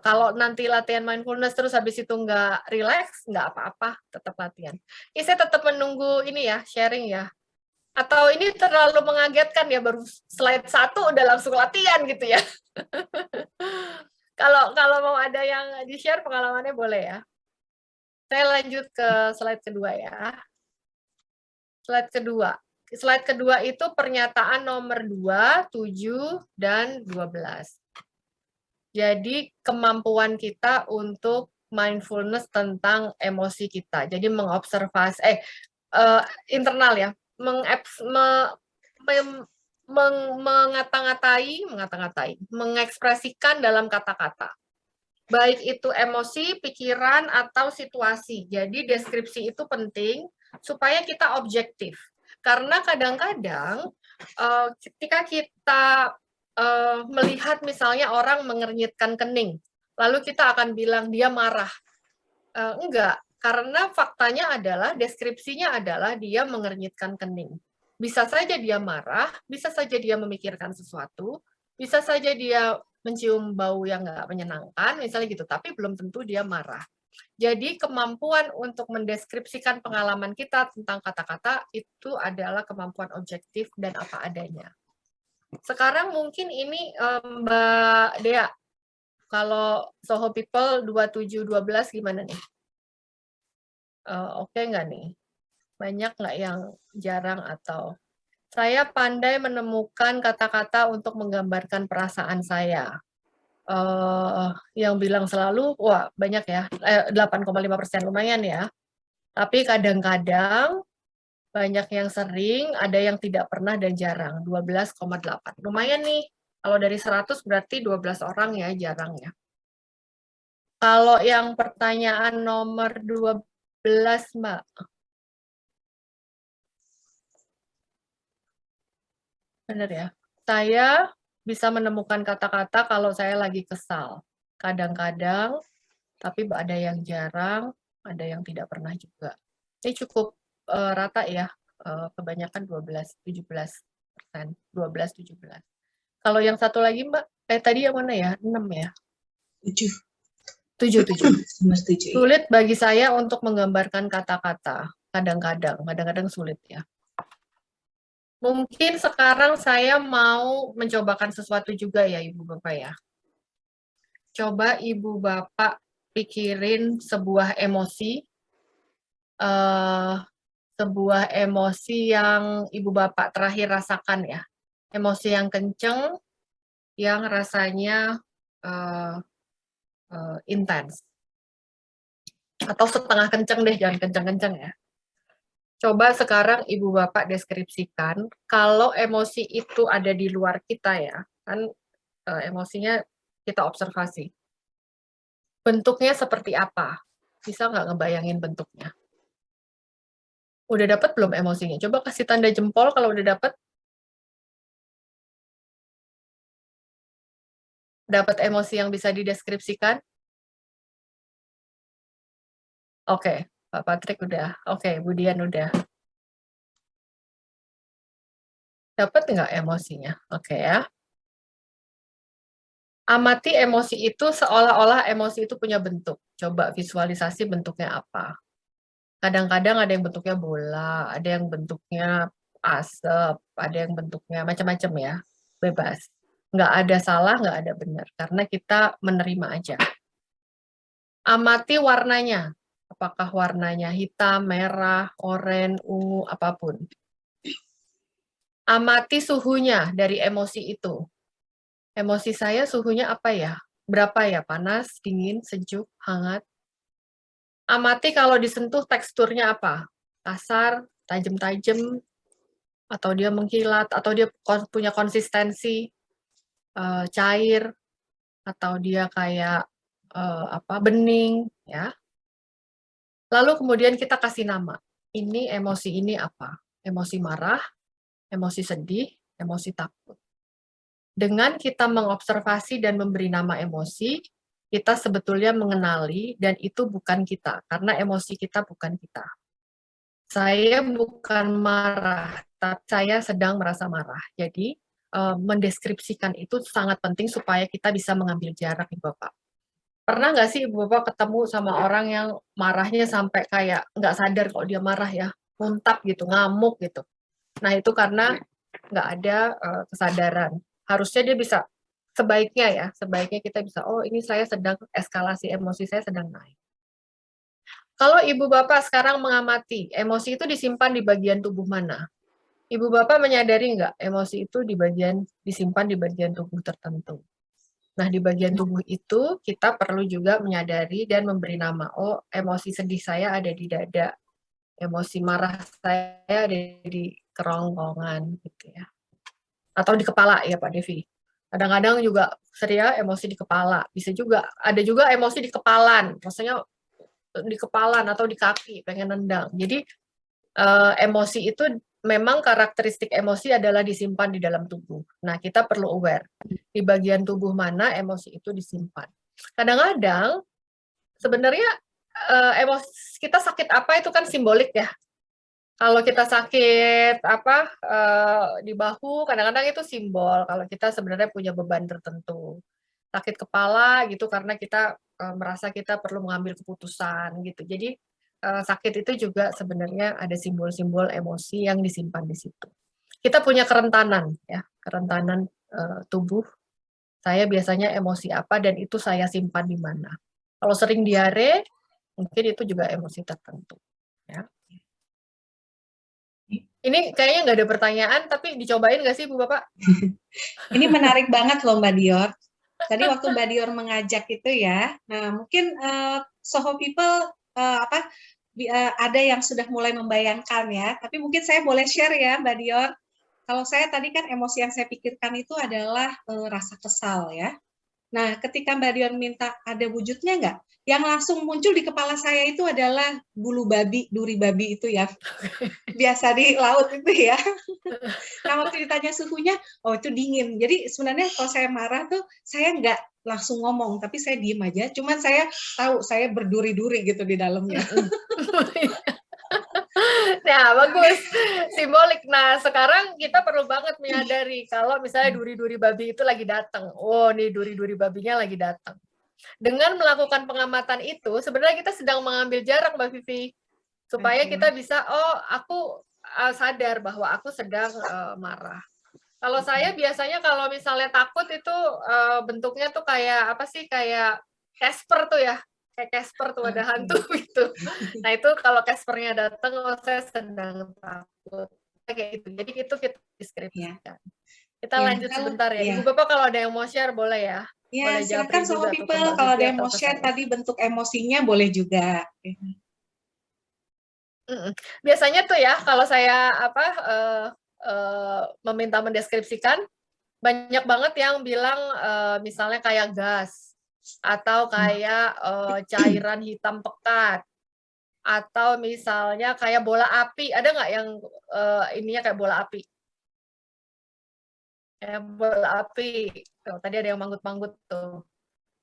Speaker 4: kalau nanti latihan mindfulness terus habis itu nggak rileks, nggak apa-apa, tetap latihan. Ini saya tetap menunggu ini ya, sharing ya. Atau ini terlalu mengagetkan ya, baru slide 1 udah langsung latihan gitu ya. Kalau mau ada yang di-share pengalamannya boleh ya. Saya lanjut ke slide kedua ya. Slide kedua itu pernyataan nomor 2, 7, dan 12. Jadi kemampuan kita untuk mindfulness tentang emosi kita. Jadi mengobservasi, internal ya, mengekspresikan dalam kata-kata. Baik itu emosi, pikiran, atau situasi. Jadi deskripsi itu penting supaya kita objektif. Karena kadang-kadang ketika kita melihat misalnya orang mengernyitkan kening, lalu kita akan bilang dia marah. Enggak, karena faktanya adalah, deskripsinya adalah dia mengernyitkan kening. Bisa saja dia marah, bisa saja dia memikirkan sesuatu, bisa saja dia mencium bau yang nggak menyenangkan, misalnya gitu, tapi belum tentu dia marah. Jadi kemampuan untuk mendeskripsikan pengalaman kita tentang kata-kata itu adalah kemampuan objektif dan apa adanya. Sekarang mungkin ini Mbak Dea, kalau Soho People 2712 gimana nih? Oke nggak nih? Banyak nggak yang jarang atau? Saya pandai menemukan kata-kata untuk menggambarkan perasaan saya. Yang bilang selalu, wah banyak ya, 8,5%, lumayan ya. Tapi kadang-kadang banyak yang sering, ada yang tidak pernah dan jarang, 12,8. Lumayan nih, kalau dari 100 berarti 12 orang ya, jarang ya. Kalau yang pertanyaan nomor 12, Mbak. Benar ya. Saya bisa menemukan kata-kata kalau saya lagi kesal. Kadang-kadang, tapi ada yang jarang, ada yang tidak pernah juga. Ini cukup rata ya, kebanyakan 12-17%, 12-17. Kalau yang satu lagi Mbak, tadi yang mana ya? 6 ya? 7. 7. Sulit bagi saya untuk menggambarkan kata-kata. Kadang-kadang sulit ya. Mungkin sekarang saya mau mencobakan sesuatu juga ya Ibu Bapak ya. Coba Ibu Bapak pikirin sebuah emosi yang Ibu Bapak terakhir rasakan ya. Emosi yang kenceng, yang rasanya intens. Atau setengah kenceng deh, jangan kenceng-kenceng ya. Coba sekarang Ibu Bapak deskripsikan, kalau emosi itu ada di luar kita ya, kan emosinya kita observasi. Bentuknya seperti apa? Bisa nggak ngebayangin bentuknya? Udah dapat belum emosinya? Coba kasih tanda jempol kalau udah dapat. Dapat emosi yang bisa dideskripsikan? Oke, Pak Patrick udah. Oke, Bu Dian udah. Dapat nggak emosinya? Oke ya. Amati emosi itu seolah-olah emosi itu punya bentuk. Coba visualisasi bentuknya apa. Kadang-kadang ada yang bentuknya bola, ada yang bentuknya asap, ada yang bentuknya macam-macam ya, bebas. Nggak ada salah, nggak ada benar, karena kita menerima aja. Amati warnanya, apakah warnanya hitam, merah, oranye, ungu, apapun. Amati suhunya dari emosi itu. Emosi saya suhunya apa ya? Berapa ya? Panas, dingin, sejuk, hangat? Amati kalau disentuh teksturnya apa? Kasar, tajam-tajam, atau dia mengkilat, atau dia punya konsistensi cair, atau dia kayak bening, ya. Lalu kemudian kita kasih nama. Ini emosi ini apa? Emosi marah, emosi sedih, emosi takut. Dengan kita mengobservasi dan memberi nama emosi, kita sebetulnya mengenali dan itu bukan kita, karena emosi kita bukan kita. Saya bukan marah, tapi saya sedang merasa marah. Jadi, mendeskripsikan itu sangat penting supaya kita bisa mengambil jarak, Ibu Bapak. Pernah nggak sih Ibu Bapak ketemu sama orang yang marahnya sampai kayak nggak sadar kalau dia marah ya, muntap gitu, ngamuk gitu. Nah, itu karena nggak ada kesadaran. Harusnya dia bisa, sebaiknya kita bisa, oh ini saya sedang eskalasi emosi, saya sedang naik. Kalau Ibu Bapak sekarang mengamati, emosi itu disimpan di bagian tubuh mana? Ibu Bapak menyadari nggak emosi itu disimpan di bagian tubuh tertentu? Nah, di bagian tubuh itu kita perlu juga menyadari dan memberi nama. Oh, emosi sedih saya ada di dada. Emosi marah saya ada di kerongkongan gitu ya. Atau di kepala ya Pak Devi. Kadang-kadang juga seria emosi di kepala. Bisa juga, ada juga emosi di kepalan. Rasanya di kepalan atau di kaki, pengen nendang. Jadi emosi itu memang karakteristik emosi adalah disimpan di dalam tubuh. Nah, kita perlu aware di bagian tubuh mana emosi itu disimpan. Kadang-kadang sebenarnya emosi kita sakit apa itu kan simbolik ya. Kalau kita sakit di bahu, kadang-kadang itu simbol kalau kita sebenarnya punya beban tertentu. Sakit kepala gitu karena kita merasa kita perlu mengambil keputusan gitu. Jadi sakit itu juga sebenarnya ada simbol-simbol emosi yang disimpan di situ. Kita punya kerentanan ya, kerentanan tubuh. Saya biasanya emosi apa dan itu saya simpan di mana. Kalau sering diare, mungkin itu juga emosi tertentu. Ya. Ini kayaknya nggak ada pertanyaan, tapi dicobain nggak sih Bu Bapak?
Speaker 1: Ini menarik banget loh Mbak Dior. Tadi waktu Mbak Dior mengajak itu ya, nah mungkin Soho People ada yang sudah mulai membayangkan ya, tapi mungkin saya boleh share ya Mbak Dior. Kalau saya tadi kan emosi yang saya pikirkan itu adalah rasa kesal ya. Nah, ketika Mbak Dion minta ada wujudnya nggak? Yang langsung muncul di kepala saya itu adalah bulu babi, duri babi itu ya. Biasa di laut itu ya. Nah, waktu ditanya suhunya, oh itu dingin. Jadi sebenarnya kalau saya marah tuh, saya nggak langsung ngomong, tapi saya diem aja. Cuman saya tahu saya berduri-duri gitu di dalamnya.
Speaker 4: Nah, bagus. Simbolik. Nah, sekarang kita perlu banget menyadari kalau misalnya duri-duri babi itu lagi datang. Oh, nih duri-duri babinya lagi datang. Dengan melakukan pengamatan itu, sebenarnya kita sedang mengambil jarak, Mbak Vivi. Supaya kita bisa, oh, aku sadar bahwa aku sedang marah. Kalau saya biasanya kalau misalnya takut itu bentuknya tuh kayak apa sih? Kayak Casper tuh ya. Kayak Casper tuh ada hantu gitu. Nah itu kalau Caspernya datang, oh saya sedang takut. Kayak itu. Jadi itu kita deskripsikan. Kita lanjut sebentar ya. Ibu Bapak kalau ada yang mau share boleh ya.
Speaker 1: Ya,
Speaker 4: boleh
Speaker 1: silakan Soho People kalau ada yang mau share tadi bentuk emosinya boleh juga.
Speaker 4: Biasanya tuh ya kalau saya meminta mendeskripsikan, banyak banget yang bilang misalnya kayak gas atau kayak cairan hitam pekat atau misalnya kayak bola api. Ada nggak yang ininya kayak bola api? Kayak bola api. Oh, tadi ada yang manggut-manggut tuh.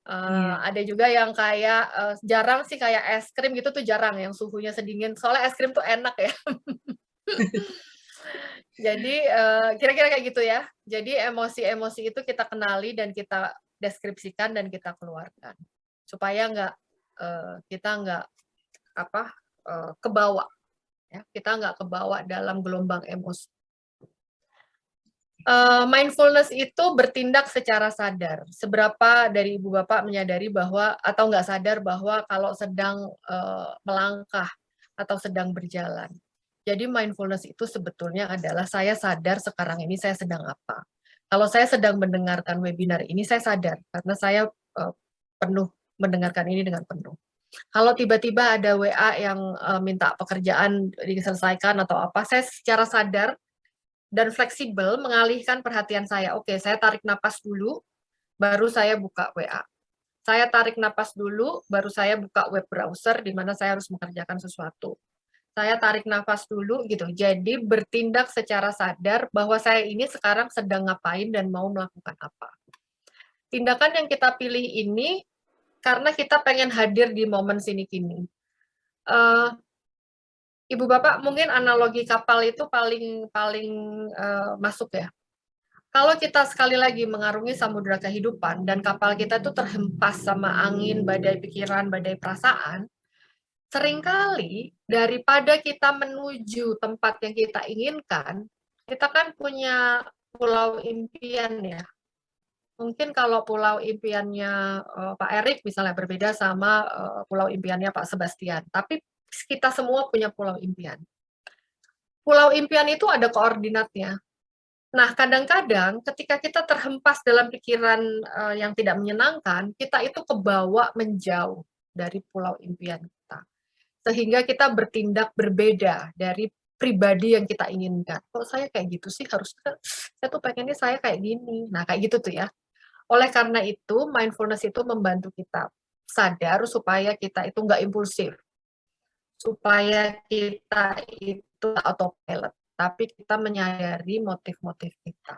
Speaker 4: Ada juga yang kayak jarang sih kayak es krim gitu tuh jarang yang suhunya sedingin. Soalnya es krim tuh enak ya. Jadi kira-kira kayak gitu ya. Jadi emosi-emosi itu kita kenali dan kita deskripsikan dan kita keluarkan supaya kita nggak kebawa, ya, kita nggak kebawa dalam gelombang emosi. Mindfulness itu bertindak secara sadar. Seberapa dari ibu bapak menyadari bahwa atau nggak sadar bahwa kalau sedang melangkah atau sedang berjalan. Jadi mindfulness itu sebetulnya adalah saya sadar sekarang ini saya sedang apa. Kalau saya sedang mendengarkan webinar ini, saya sadar karena saya penuh mendengarkan ini dengan penuh. Kalau tiba-tiba ada WA yang minta pekerjaan diselesaikan atau apa, saya secara sadar dan fleksibel mengalihkan perhatian saya. Oke, saya tarik napas dulu, baru saya buka WA. Saya tarik napas dulu, baru saya buka web browser di mana saya harus mengerjakan sesuatu. Saya tarik nafas dulu gitu. Jadi bertindak secara sadar bahwa saya ini sekarang sedang ngapain dan mau melakukan apa. Tindakan yang kita pilih ini karena kita pengen hadir di momen sini-kini. Ibu Bapak mungkin analogi kapal itu paling masuk ya. Kalau kita sekali lagi mengarungi samudera kehidupan dan kapal kita itu terhempas sama angin, badai pikiran, badai perasaan, seringkali daripada kita menuju tempat yang kita inginkan, kita kan punya pulau impian ya. Mungkin kalau pulau impiannya Pak Erik misalnya berbeda sama pulau impiannya Pak Sebastian, tapi kita semua punya pulau impian. Pulau impian itu ada koordinatnya. Nah, kadang-kadang ketika kita terhempas dalam pikiran yang tidak menyenangkan, kita itu kebawa menjauh dari pulau impian kita. Sehingga kita bertindak berbeda dari pribadi yang kita inginkan. Kok saya kayak gitu sih, harusnya saya tuh pengennya saya kayak gini. Nah, kayak gitu tuh ya. Oleh karena itu, mindfulness itu membantu kita sadar supaya kita itu nggak impulsif. Supaya kita itu autopilot, tapi kita menyadari motif-motif kita.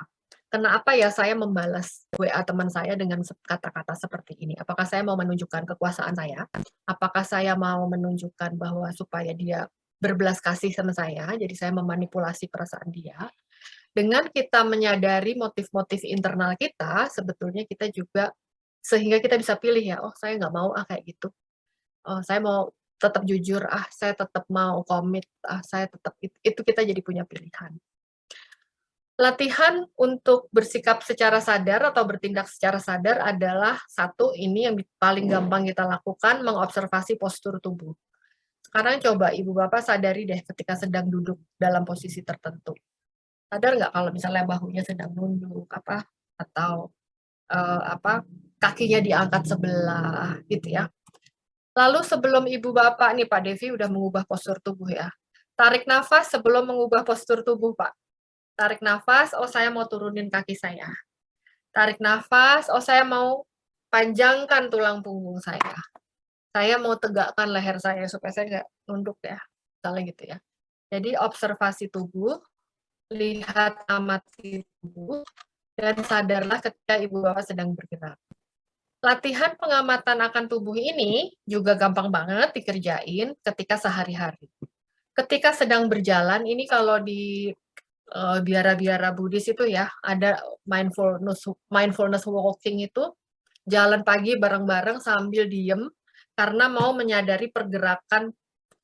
Speaker 4: Kenapa ya saya membalas WA teman saya dengan kata-kata seperti ini? Apakah saya mau menunjukkan kekuasaan saya? Apakah saya mau menunjukkan bahwa supaya dia berbelas kasih sama saya, jadi saya memanipulasi perasaan dia? Dengan kita menyadari motif-motif internal kita, sebetulnya kita juga, sehingga kita bisa pilih ya, oh saya nggak mau kayak gitu. Oh, saya mau tetap jujur, saya tetap mau komit, saya tetap itu kita jadi punya pilihan. Latihan untuk bersikap secara sadar atau bertindak secara sadar adalah satu, ini yang paling gampang kita lakukan, mengobservasi postur tubuh. Sekarang coba Ibu Bapak sadari deh ketika sedang duduk dalam posisi tertentu. Sadar nggak kalau misalnya bahunya sedang nunduk, atau kakinya diangkat sebelah, gitu ya. Lalu sebelum Ibu Bapak, nih Pak Devi udah mengubah postur tubuh ya. Tarik nafas sebelum mengubah postur tubuh, Pak. Tarik nafas, oh saya mau turunin kaki saya. Tarik nafas, oh saya mau panjangkan tulang punggung saya. Saya mau tegakkan leher saya supaya saya nggak nunduk ya. Misalnya gitu ya. Jadi observasi tubuh, lihat amati tubuh, dan sadarlah ketika Ibu Bapak sedang bergerak. Latihan pengamatan akan tubuh ini juga gampang banget dikerjain ketika sehari-hari. Ketika sedang berjalan, ini kalau di biara-biara Buddhis itu ya, ada mindfulness walking itu, jalan pagi bareng-bareng sambil diem, karena mau menyadari pergerakan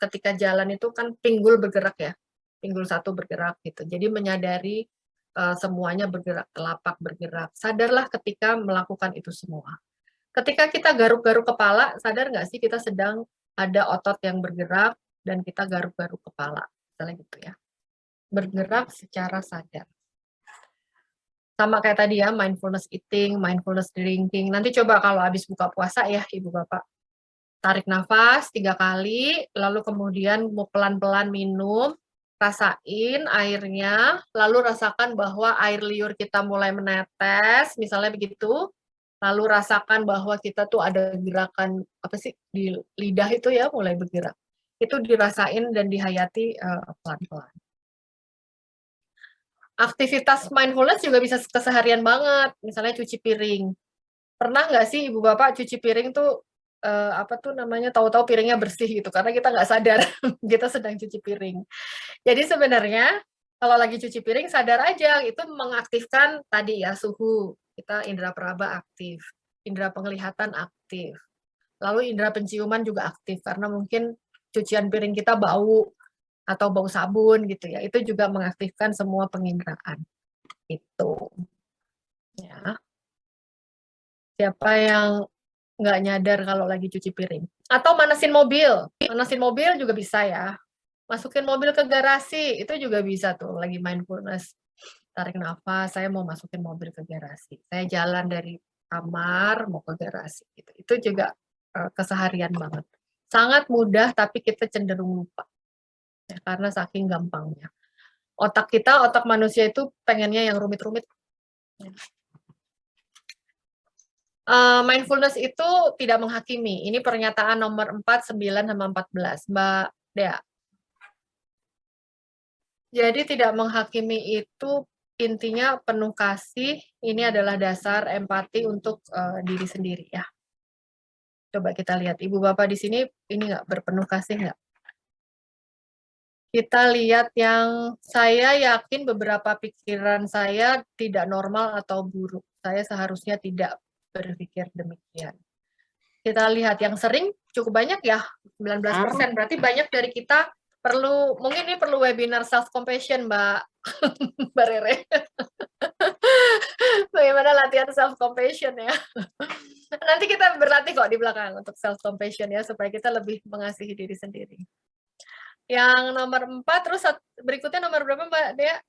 Speaker 4: ketika jalan itu kan pinggul bergerak ya, pinggul satu bergerak gitu. Jadi menyadari semuanya bergerak, telapak bergerak. Sadarlah ketika melakukan itu semua. Ketika kita garuk-garuk kepala, sadar nggak sih kita sedang ada otot yang bergerak dan kita garuk-garuk kepala, misalnya gitu ya. Bergerak secara sadar. Sama kayak tadi ya, mindfulness eating, mindfulness drinking. Nanti coba kalau habis buka puasa ya, Ibu Bapak. Tarik nafas 3 kali, lalu kemudian mau pelan-pelan minum, rasain airnya, lalu rasakan bahwa air liur kita mulai menetes, misalnya begitu. Lalu rasakan bahwa kita tuh ada gerakan di lidah itu ya mulai bergerak. Itu dirasain dan dihayati pelan-pelan. Aktivitas mindfulness juga bisa keseharian banget, misalnya cuci piring. Pernah nggak sih Ibu Bapak cuci piring tuh tahu-tahu piringnya bersih gitu karena kita nggak sadar kita sedang cuci piring. Jadi sebenarnya kalau lagi cuci piring sadar aja itu mengaktifkan tadi ya suhu, kita indera peraba aktif. indera penglihatan aktif. Lalu indera penciuman juga aktif karena mungkin cucian piring kita bau atau bau sabun gitu ya. Itu juga mengaktifkan semua penginderaan. Itu. Ya. Siapa yang nggak nyadar kalau lagi cuci piring? Atau manasin mobil. Manasin mobil juga bisa ya. Masukin mobil ke garasi, itu juga bisa tuh, lagi mindfulness. Tarik nafas, saya mau masukin mobil ke garasi. Saya jalan dari kamar, mau ke garasi. Gitu. Itu juga keseharian banget. Sangat mudah, tapi kita cenderung lupa. Ya, karena saking gampangnya. Otak manusia itu pengennya yang rumit-rumit. Mindfulness itu tidak menghakimi. Ini pernyataan nomor 4, 9, sama 14. Mbak Dea. Jadi tidak menghakimi itu intinya penuh kasih, ini adalah dasar empati untuk diri sendiri ya. Coba kita lihat, Ibu Bapak di sini ini nggak berpenuh kasih nggak? Kita lihat yang saya yakin beberapa pikiran saya tidak normal atau buruk. Saya seharusnya tidak berpikir demikian. Kita lihat yang sering cukup banyak ya, 19%. Berarti banyak dari kita mungkin ini perlu webinar self compassion Mbak Mbak Rere. Bagaimana latihan self compassion ya. Nanti kita berlatih kok di belakang untuk self compassion ya supaya kita lebih mengasihi diri sendiri. Yang nomor 4, terus berikutnya nomor berapa Mbak Dea?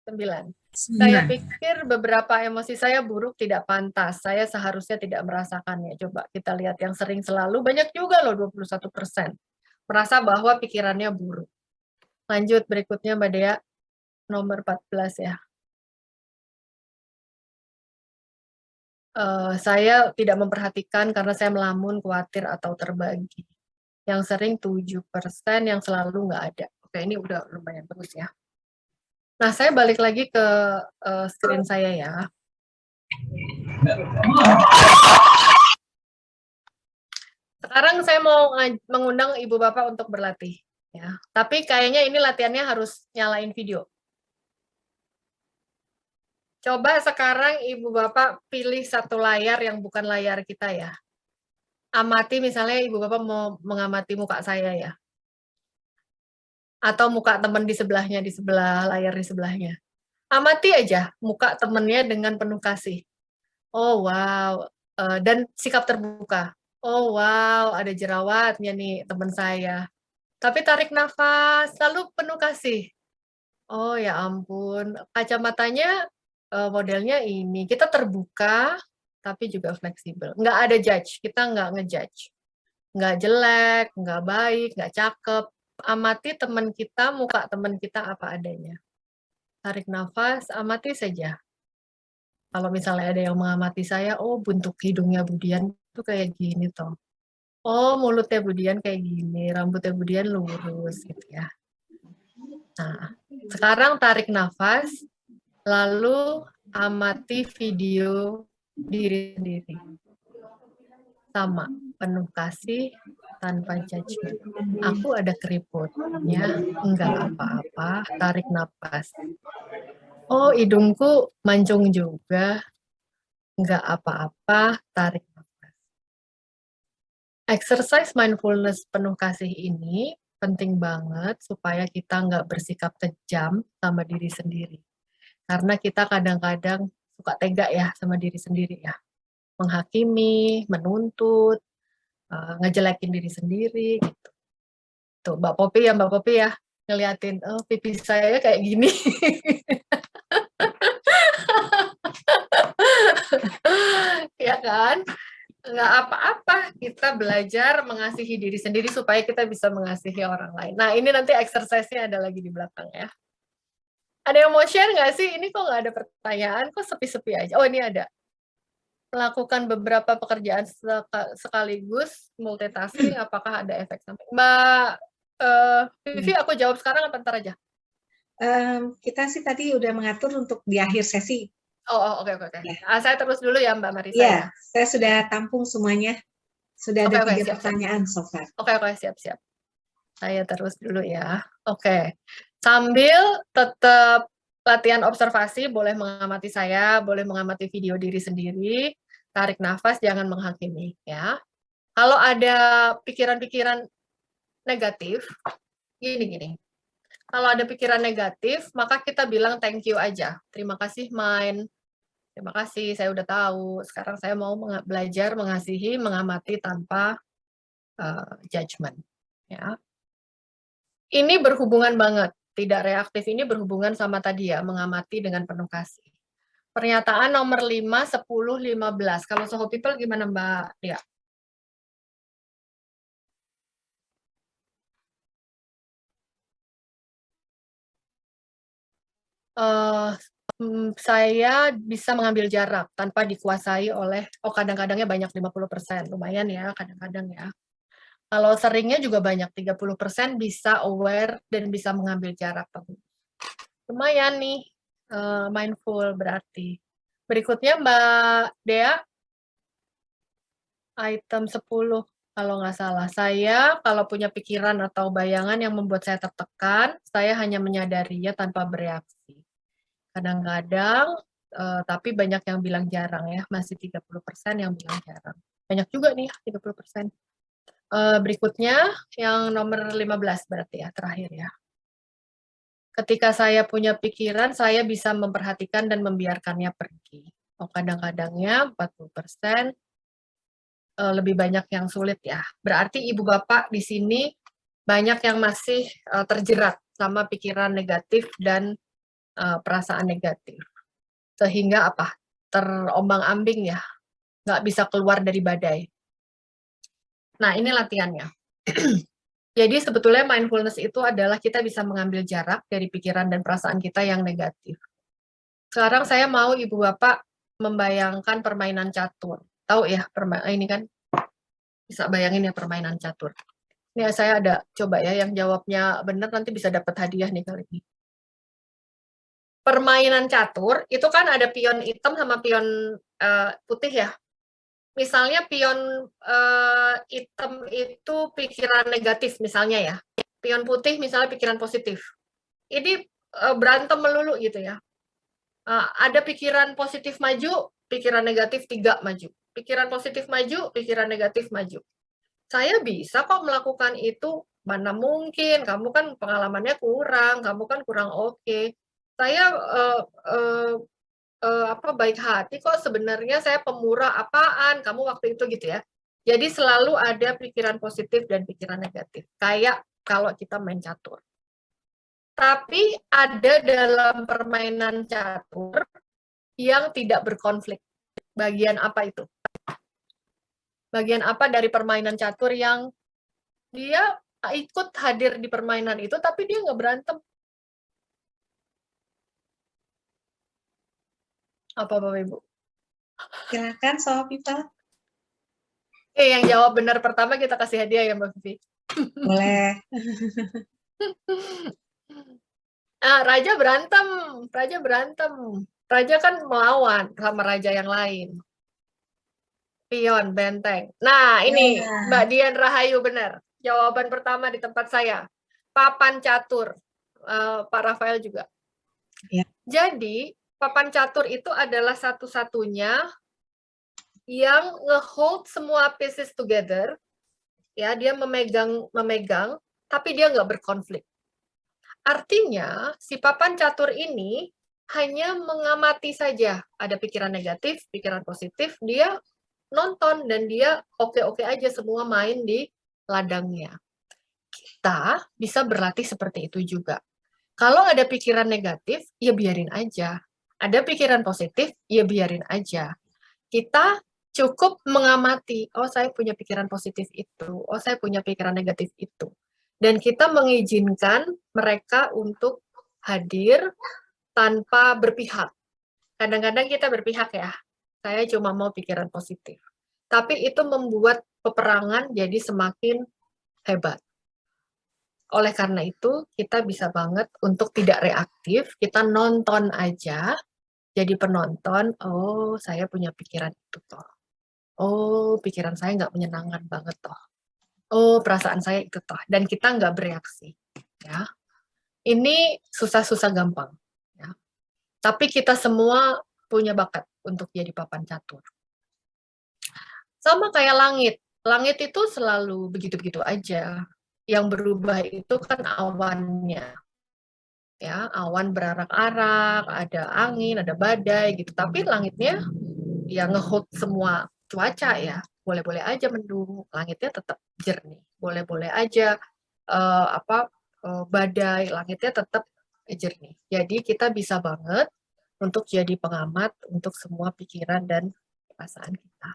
Speaker 4: 9. Saya pikir beberapa emosi saya buruk tidak pantas. Saya seharusnya tidak merasakannya. Coba kita lihat yang sering selalu. Banyak juga loh 21%. Merasa bahwa pikirannya buruk. Lanjut berikutnya Mbak Dea. Nomor 14 ya. Saya tidak memperhatikan karena saya melamun, khawatir, atau terbagi. Yang sering 7%, yang selalu nggak ada. Oke, ini udah lumayan bagus ya. Nah, saya balik lagi ke screen saya ya. Sekarang saya mau mengundang Ibu Bapak untuk berlatih. Ya. Tapi kayaknya ini latihannya harus nyalain video. Coba sekarang Ibu Bapak pilih satu layar yang bukan layar kita ya. Amati misalnya Ibu Bapak mau mengamati muka saya ya. Atau muka teman di sebelahnya, di sebelah layar di sebelahnya. Amati aja muka temennya dengan penuh kasih. Oh wow, dan sikap terbuka. Oh wow, ada jerawatnya nih teman saya. Tapi tarik nafas, lalu penuh kasih. Oh ya ampun, kacamatanya modelnya ini. Kita terbuka, tapi juga fleksibel. Nggak ada judge, kita nggak ngejudge. Nggak jelek, nggak baik, nggak cakep. Amati teman kita, muka teman kita apa adanya. Tarik nafas, amati saja. Kalau misalnya ada yang mengamati saya, oh bentuk hidungnya Budian tuh kayak gini toh. Oh mulutnya Budian kayak gini, rambutnya Budian lurus gitu ya. Nah, sekarang tarik nafas, lalu amati video diri sendiri. Sama, penuh kasih, tanpa judgment. Aku ada keriput, ya, enggak apa-apa, tarik nafas. Oh, hidungku mancung juga, enggak apa-apa, tarik nafas. Exercise mindfulness penuh kasih ini penting banget supaya kita enggak bersikap kejam sama diri sendiri. Karena kita kadang-kadang suka tega ya sama diri sendiri ya. Menghakimi, menuntut, ngejelekin diri sendiri gitu. Tuh Mbak Popi ya ngeliatin, oh pipi saya kayak gini. Ya kan? Nggak apa-apa, kita belajar mengasihi diri sendiri supaya kita bisa mengasihi orang lain. Nah ini nanti exercise-nya ada lagi di belakang ya. Ada yang mau share nggak sih? Ini kok nggak ada pertanyaan, kok sepi-sepi aja. Oh ini ada. Melakukan beberapa pekerjaan sekaligus, multitasking, apakah ada efek samping? Mbak Vivi, aku jawab sekarang apa ntar aja?
Speaker 1: Kita sih tadi udah mengatur untuk di akhir sesi.
Speaker 4: Oke. Ya. Saya terus dulu ya Mbak Marisa.
Speaker 1: Iya, saya sudah tampung semuanya. Sudah ada 3 pertanyaan so far.
Speaker 4: Oke, siap. Saya terus dulu ya. Oke. Sambil tetap latihan observasi, boleh mengamati saya, boleh mengamati video diri sendiri, tarik nafas, jangan menghakimi, ya. Kalau ada pikiran-pikiran negatif, gini. Kalau ada pikiran negatif, maka kita bilang thank you aja. Terima kasih, mind. Terima kasih, saya udah tahu. Sekarang saya mau belajar mengasihi, mengamati tanpa judgment. Ya. Ini berhubungan banget. Tidak reaktif ini berhubungan sama tadi ya, mengamati dengan penuh kasih. Pernyataan nomor 5, 10, 15. Kalau Soho People gimana Mbak Dia? Saya bisa mengambil jarak tanpa dikuasai oleh, kadang-kadangnya banyak 50%, lumayan ya kadang-kadang ya. Kalau seringnya juga banyak, 30% bisa aware dan bisa mengambil jarak. Lumayan nih, mindful berarti. Berikutnya Mbak Dea, item 10, kalau nggak salah. Saya kalau punya pikiran atau bayangan yang membuat saya tertekan, saya hanya menyadarinya tanpa bereaksi. Kadang-kadang, tapi banyak yang bilang jarang ya, masih 30% yang bilang jarang. Banyak juga nih, 30%. Berikutnya, yang nomor 15 berarti ya, terakhir ya. Ketika saya punya pikiran, saya bisa memperhatikan dan membiarkannya pergi. Kadang-kadangnya 40%, lebih banyak yang sulit ya. Berarti Ibu Bapak di sini banyak yang masih terjerat sama pikiran negatif dan perasaan negatif. Sehingga apa? Terombang-ambing ya. Nggak bisa keluar dari badai. Nah, ini latihannya. Jadi sebetulnya mindfulness itu adalah kita bisa mengambil jarak dari pikiran dan perasaan kita yang negatif. Sekarang saya mau Ibu Bapak membayangkan permainan catur. Tahu ya, ini kan bisa bayangin ya permainan catur. Ini saya ada, coba ya, yang jawabnya benar nanti bisa dapat hadiah nih kali ini. Permainan catur, itu kan ada pion hitam sama pion putih ya. Misalnya pion hitam itu pikiran negatif misalnya ya. Pion putih misalnya pikiran positif. Ini berantem melulu gitu ya. Ada pikiran positif maju, pikiran negatif 3 maju. Pikiran positif maju, pikiran negatif maju. Saya bisa kok melakukan itu, mana mungkin, kamu kan pengalamannya kurang, kamu kan kurang oke. Saya baik hati kok, sebenarnya saya pemurah, apaan kamu waktu itu gitu ya. Jadi selalu ada pikiran positif dan pikiran negatif, kayak kalau kita main catur. Tapi ada dalam permainan catur yang tidak berkonflik. Bagian apa itu? Bagian apa dari permainan catur yang dia ikut hadir di permainan itu, tapi dia nggak berantem? Apa Bapak Ibu?
Speaker 1: Silakan Soho People.
Speaker 4: Yang jawab benar pertama kita kasih hadiah ya Mbak Vivi.
Speaker 1: Boleh.
Speaker 4: Raja berantem. Raja kan melawan sama raja yang lain. Pion, benteng. Nah, ini Mbak Dian Rahayu benar. Jawaban pertama di tempat saya. Papan catur. Pak Rafael juga.
Speaker 1: Ya. Jadi,
Speaker 4: papan catur itu adalah satu-satunya yang nge-hold semua pieces together. Ya, dia memegang, tapi dia nggak berkonflik. Artinya, si papan catur ini hanya mengamati saja. Ada pikiran negatif, pikiran positif, dia nonton dan dia oke-oke aja semua main di ladangnya. Kita bisa berlatih seperti itu juga. Kalau ada pikiran negatif, ya biarin aja. Ada pikiran positif, ya biarin aja. Kita cukup mengamati, saya punya pikiran positif itu, saya punya pikiran negatif itu. Dan kita mengizinkan mereka untuk hadir tanpa berpihak. Kadang-kadang kita berpihak ya, saya cuma mau pikiran positif. Tapi itu membuat peperangan jadi semakin hebat. Oleh karena itu, kita bisa banget untuk tidak reaktif, kita nonton aja, jadi penonton, saya punya pikiran itu toh. Pikiran saya nggak menyenangkan banget toh. Perasaan saya itu toh. Dan kita nggak bereaksi. Ya. Ini susah-susah gampang. Ya. Tapi kita semua punya bakat untuk jadi papan catur. Sama kayak langit. Langit itu selalu begitu-begitu aja. Yang berubah itu kan awannya. Ya, awan berarak-arak, ada angin, ada badai gitu. Tapi langitnya ya nge-hold semua cuaca ya. Boleh-boleh aja mendung, langitnya tetap jernih. Boleh-boleh aja badai, langitnya tetap jernih. Jadi kita bisa banget untuk jadi pengamat untuk semua pikiran dan perasaan kita.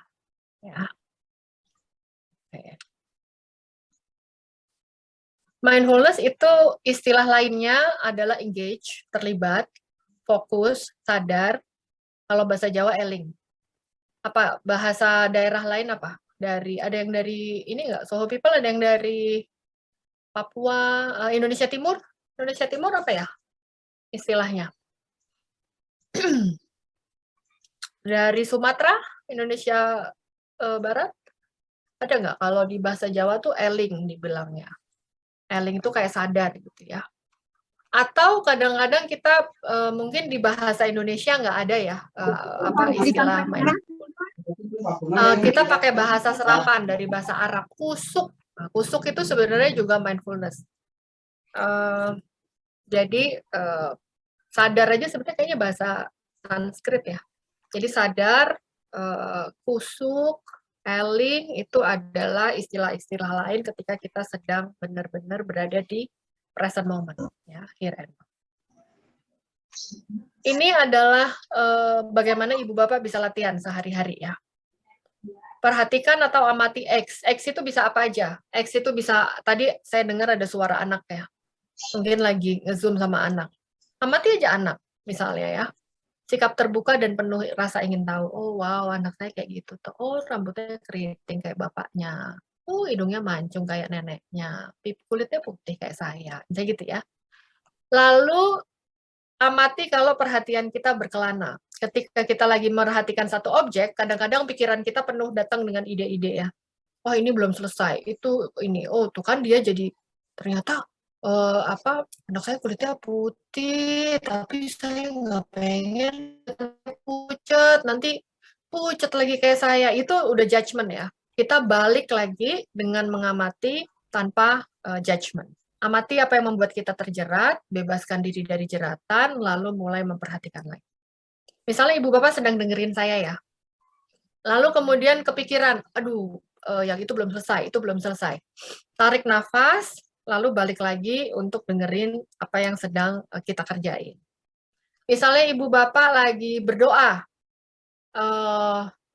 Speaker 4: Ya. Oke. Mindfulness itu istilah lainnya adalah engage, terlibat, fokus, sadar. Kalau bahasa Jawa eling. Apa bahasa daerah lain apa? Ada yang dari ini nggak? Soho People ada yang dari Papua, Indonesia Timur? Indonesia Timur apa ya istilahnya? Dari Sumatera, Indonesia Barat, ada nggak? Kalau di bahasa Jawa tuh eling dibilangnya. Eling itu kayak sadar gitu ya. Atau kadang-kadang kita mungkin di bahasa Indonesia nggak ada ya istilah kita pakai bahasa serapan dari bahasa Arab, kusuk. Nah, kusuk itu sebenarnya juga mindfulness. Jadi sadar aja sebenarnya kayaknya bahasa Sanskrit ya. Jadi sadar, kusuk, eling itu adalah istilah-istilah lain ketika kita sedang benar-benar berada di present moment, ya, here and now. Ini adalah bagaimana ibu bapak bisa latihan sehari-hari ya. Perhatikan atau amati X. X itu bisa apa aja? X itu bisa, tadi saya dengar ada suara anak ya. Mungkin lagi nge-zoom sama anak. Amati aja anak, misalnya ya. Sikap terbuka dan penuh rasa ingin tahu. Oh wow, anak saya kayak gitu tuh. Oh, rambutnya keriting kayak bapaknya. Oh, hidungnya mancung kayak neneknya. Kulitnya putih kayak saya. Misalnya gitu ya. Lalu amati kalau perhatian kita berkelana. Ketika kita lagi merhatikan satu objek, kadang-kadang pikiran kita penuh datang dengan ide-ide ya. Wah, ini belum selesai. Itu ini. Oh, tuh kan dia jadi ternyata anak saya kulitnya putih, tapi saya nggak pengen pucat, nanti pucat lagi kayak saya. Itu udah judgment ya. Kita balik lagi dengan mengamati tanpa judgment. Amati apa yang membuat kita terjerat, bebaskan diri dari jeratan, lalu mulai memperhatikan lagi. Misalnya ibu bapak sedang dengerin saya ya, lalu kemudian kepikiran, aduh, yang itu belum selesai, itu belum selesai. Tarik nafas, lalu balik lagi untuk dengerin apa yang sedang kita kerjain. Misalnya ibu bapak lagi berdoa,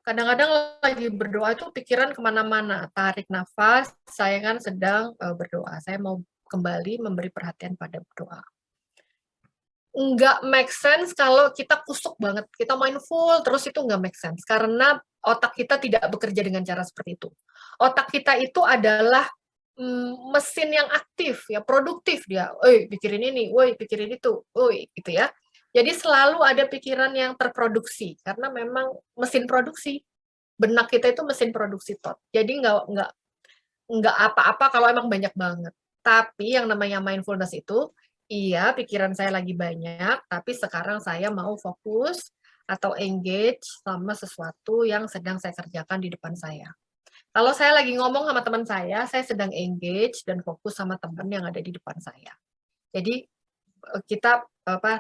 Speaker 4: kadang-kadang lagi berdoa itu pikiran kemana-mana. Tarik nafas, saya kan sedang berdoa, saya mau kembali memberi perhatian pada berdoa. Nggak make sense kalau kita kusuk banget, kita mindful, terus itu nggak make sense. Karena otak kita tidak bekerja dengan cara seperti itu. Otak kita itu adalah mesin yang aktif, ya produktif dia. Oi, pikirin ini, woi, pikirin itu, woi, gitu ya. Jadi selalu ada pikiran yang terproduksi, karena memang mesin produksi. Benak kita itu mesin produksi thought. Jadi nggak apa-apa kalau emang banyak banget. Tapi yang namanya mindfulness itu, iya, pikiran saya lagi banyak, tapi sekarang saya mau fokus atau engage sama sesuatu yang sedang saya kerjakan di depan saya. Kalau saya lagi ngomong sama teman saya sedang engage dan fokus sama teman yang ada di depan saya. Jadi kita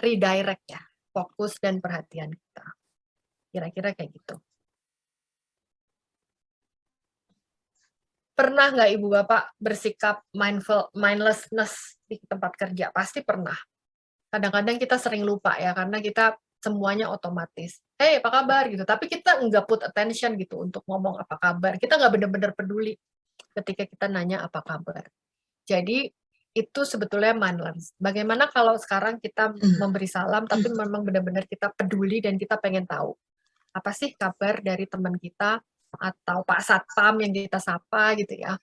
Speaker 4: redirect ya, fokus dan perhatian kita. Kira-kira kayak gitu. Pernah nggak ibu bapak bersikap mindlessness di tempat kerja? Pasti pernah. Kadang-kadang kita sering lupa ya, karena kita semuanya otomatis. Hey, apa kabar gitu. Tapi kita nggak put attention gitu untuk ngomong apa kabar. Kita nggak benar-benar peduli ketika kita nanya apa kabar. Jadi itu sebetulnya mindless. Bagaimana kalau sekarang kita memberi salam, tapi memang benar-benar kita peduli dan kita pengen tahu apa sih kabar dari teman kita atau Pak Satpam yang kita sapa gitu ya.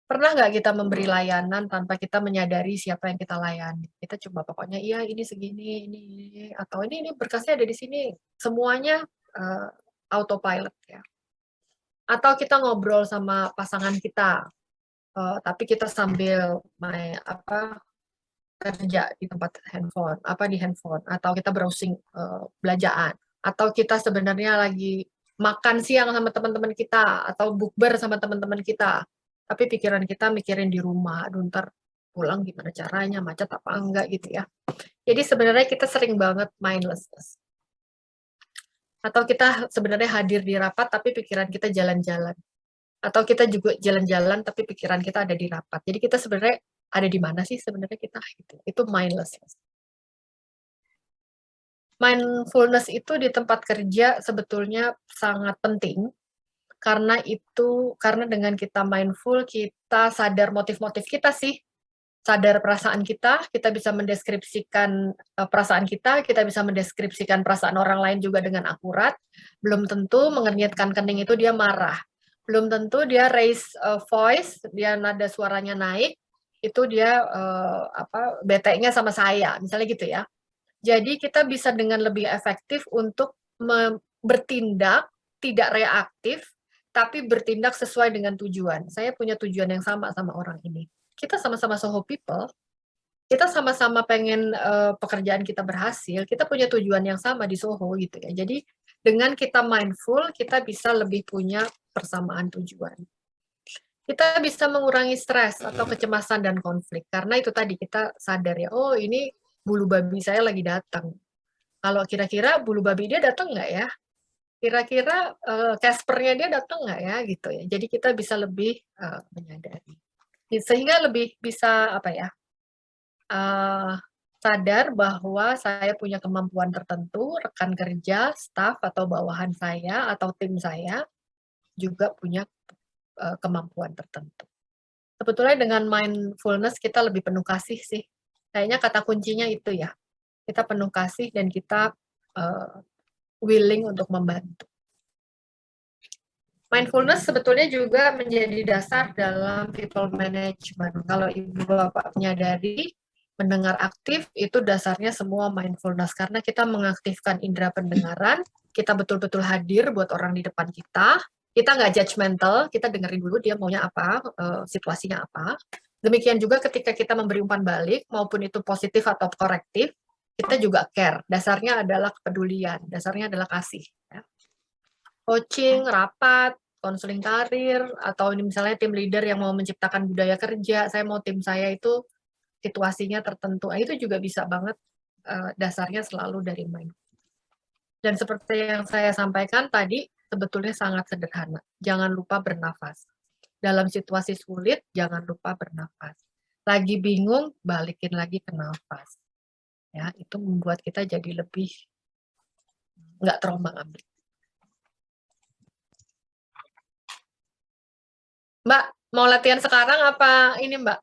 Speaker 4: Pernah nggak kita memberi layanan tanpa kita menyadari siapa yang kita layani? Kita coba pokoknya, iya ini segini, ini, atau ini berkasnya ada di sini. Semuanya autopilot ya. Atau kita ngobrol sama pasangan kita, tapi kita sambil kerja di tempat handphone, di handphone, atau kita browsing belanjaan, atau kita sebenarnya lagi makan siang sama teman-teman kita, atau bukber sama teman-teman kita, tapi pikiran kita mikirin di rumah, aduh ntar pulang gimana caranya, macet apa enggak gitu ya. Jadi sebenarnya kita sering banget mindlessness. Atau kita sebenarnya hadir di rapat tapi pikiran kita jalan-jalan. Atau kita juga jalan-jalan tapi pikiran kita ada di rapat. Jadi kita sebenarnya ada di mana sih sebenarnya kita gitu. Itu mindlessness. Mindfulness itu di tempat kerja sebetulnya sangat penting karena dengan kita mindful kita sadar motif-motif kita sih. Sadar perasaan kita bisa mendeskripsikan perasaan kita bisa mendeskripsikan perasaan orang lain juga dengan akurat. Belum tentu mengernyitkan kening itu dia marah. Belum tentu dia raise voice, dia nada suaranya naik, itu dia bete-nya sama saya, misalnya gitu ya. Jadi kita bisa dengan lebih efektif untuk bertindak, tidak reaktif, tapi bertindak sesuai dengan tujuan. Saya punya tujuan yang sama orang ini. Kita sama-sama Soho People, kita sama-sama pengen pekerjaan kita berhasil, kita punya tujuan yang sama di Soho gitu ya. Jadi dengan kita mindful, kita bisa lebih punya persamaan tujuan. Kita bisa mengurangi stres atau kecemasan dan konflik, karena itu tadi kita sadar ya, oh ini bulu babi saya lagi datang. Kalau kira-kira bulu babi dia datang nggak ya? Kira-kira Casper-nya dia datang nggak ya? Gitu ya. Jadi kita bisa lebih menyadari. Sehingga lebih bisa sadar bahwa saya punya kemampuan tertentu, rekan kerja, staf atau bawahan saya atau tim saya juga punya kemampuan tertentu. Sebetulnya dengan mindfulness kita lebih penuh kasih sih. Kayaknya kata kuncinya itu ya. Kita penuh kasih dan kita willing untuk membantu. Mindfulness sebetulnya juga menjadi dasar dalam people management. Kalau Ibu Bapak menyadari, mendengar aktif itu dasarnya semua mindfulness. Karena kita mengaktifkan indera pendengaran, kita betul-betul hadir buat orang di depan kita nggak judgmental, kita dengerin dulu dia maunya apa, situasinya apa. Demikian juga ketika kita memberi umpan balik, maupun itu positif atau korektif, kita juga care. Dasarnya adalah kepedulian, dasarnya adalah kasih. Ya. Coaching, rapat, konseling karir, atau ini misalnya tim leader yang mau menciptakan budaya kerja, saya mau tim saya itu situasinya tertentu, itu juga bisa banget dasarnya selalu dari mind. Dan seperti yang saya sampaikan tadi, sebetulnya sangat sederhana. Jangan lupa bernafas. Dalam situasi sulit, jangan lupa bernafas. Lagi bingung, balikin lagi ke nafas. Ya, itu membuat kita jadi lebih nggak terombang-ambing. Mbak, mau latihan sekarang apa ini Mbak?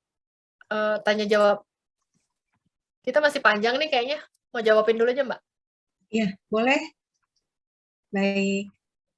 Speaker 4: Tanya jawab. Kita masih panjang nih kayaknya. Mau jawabin dulu aja Mbak.
Speaker 1: Iya, boleh. Baik.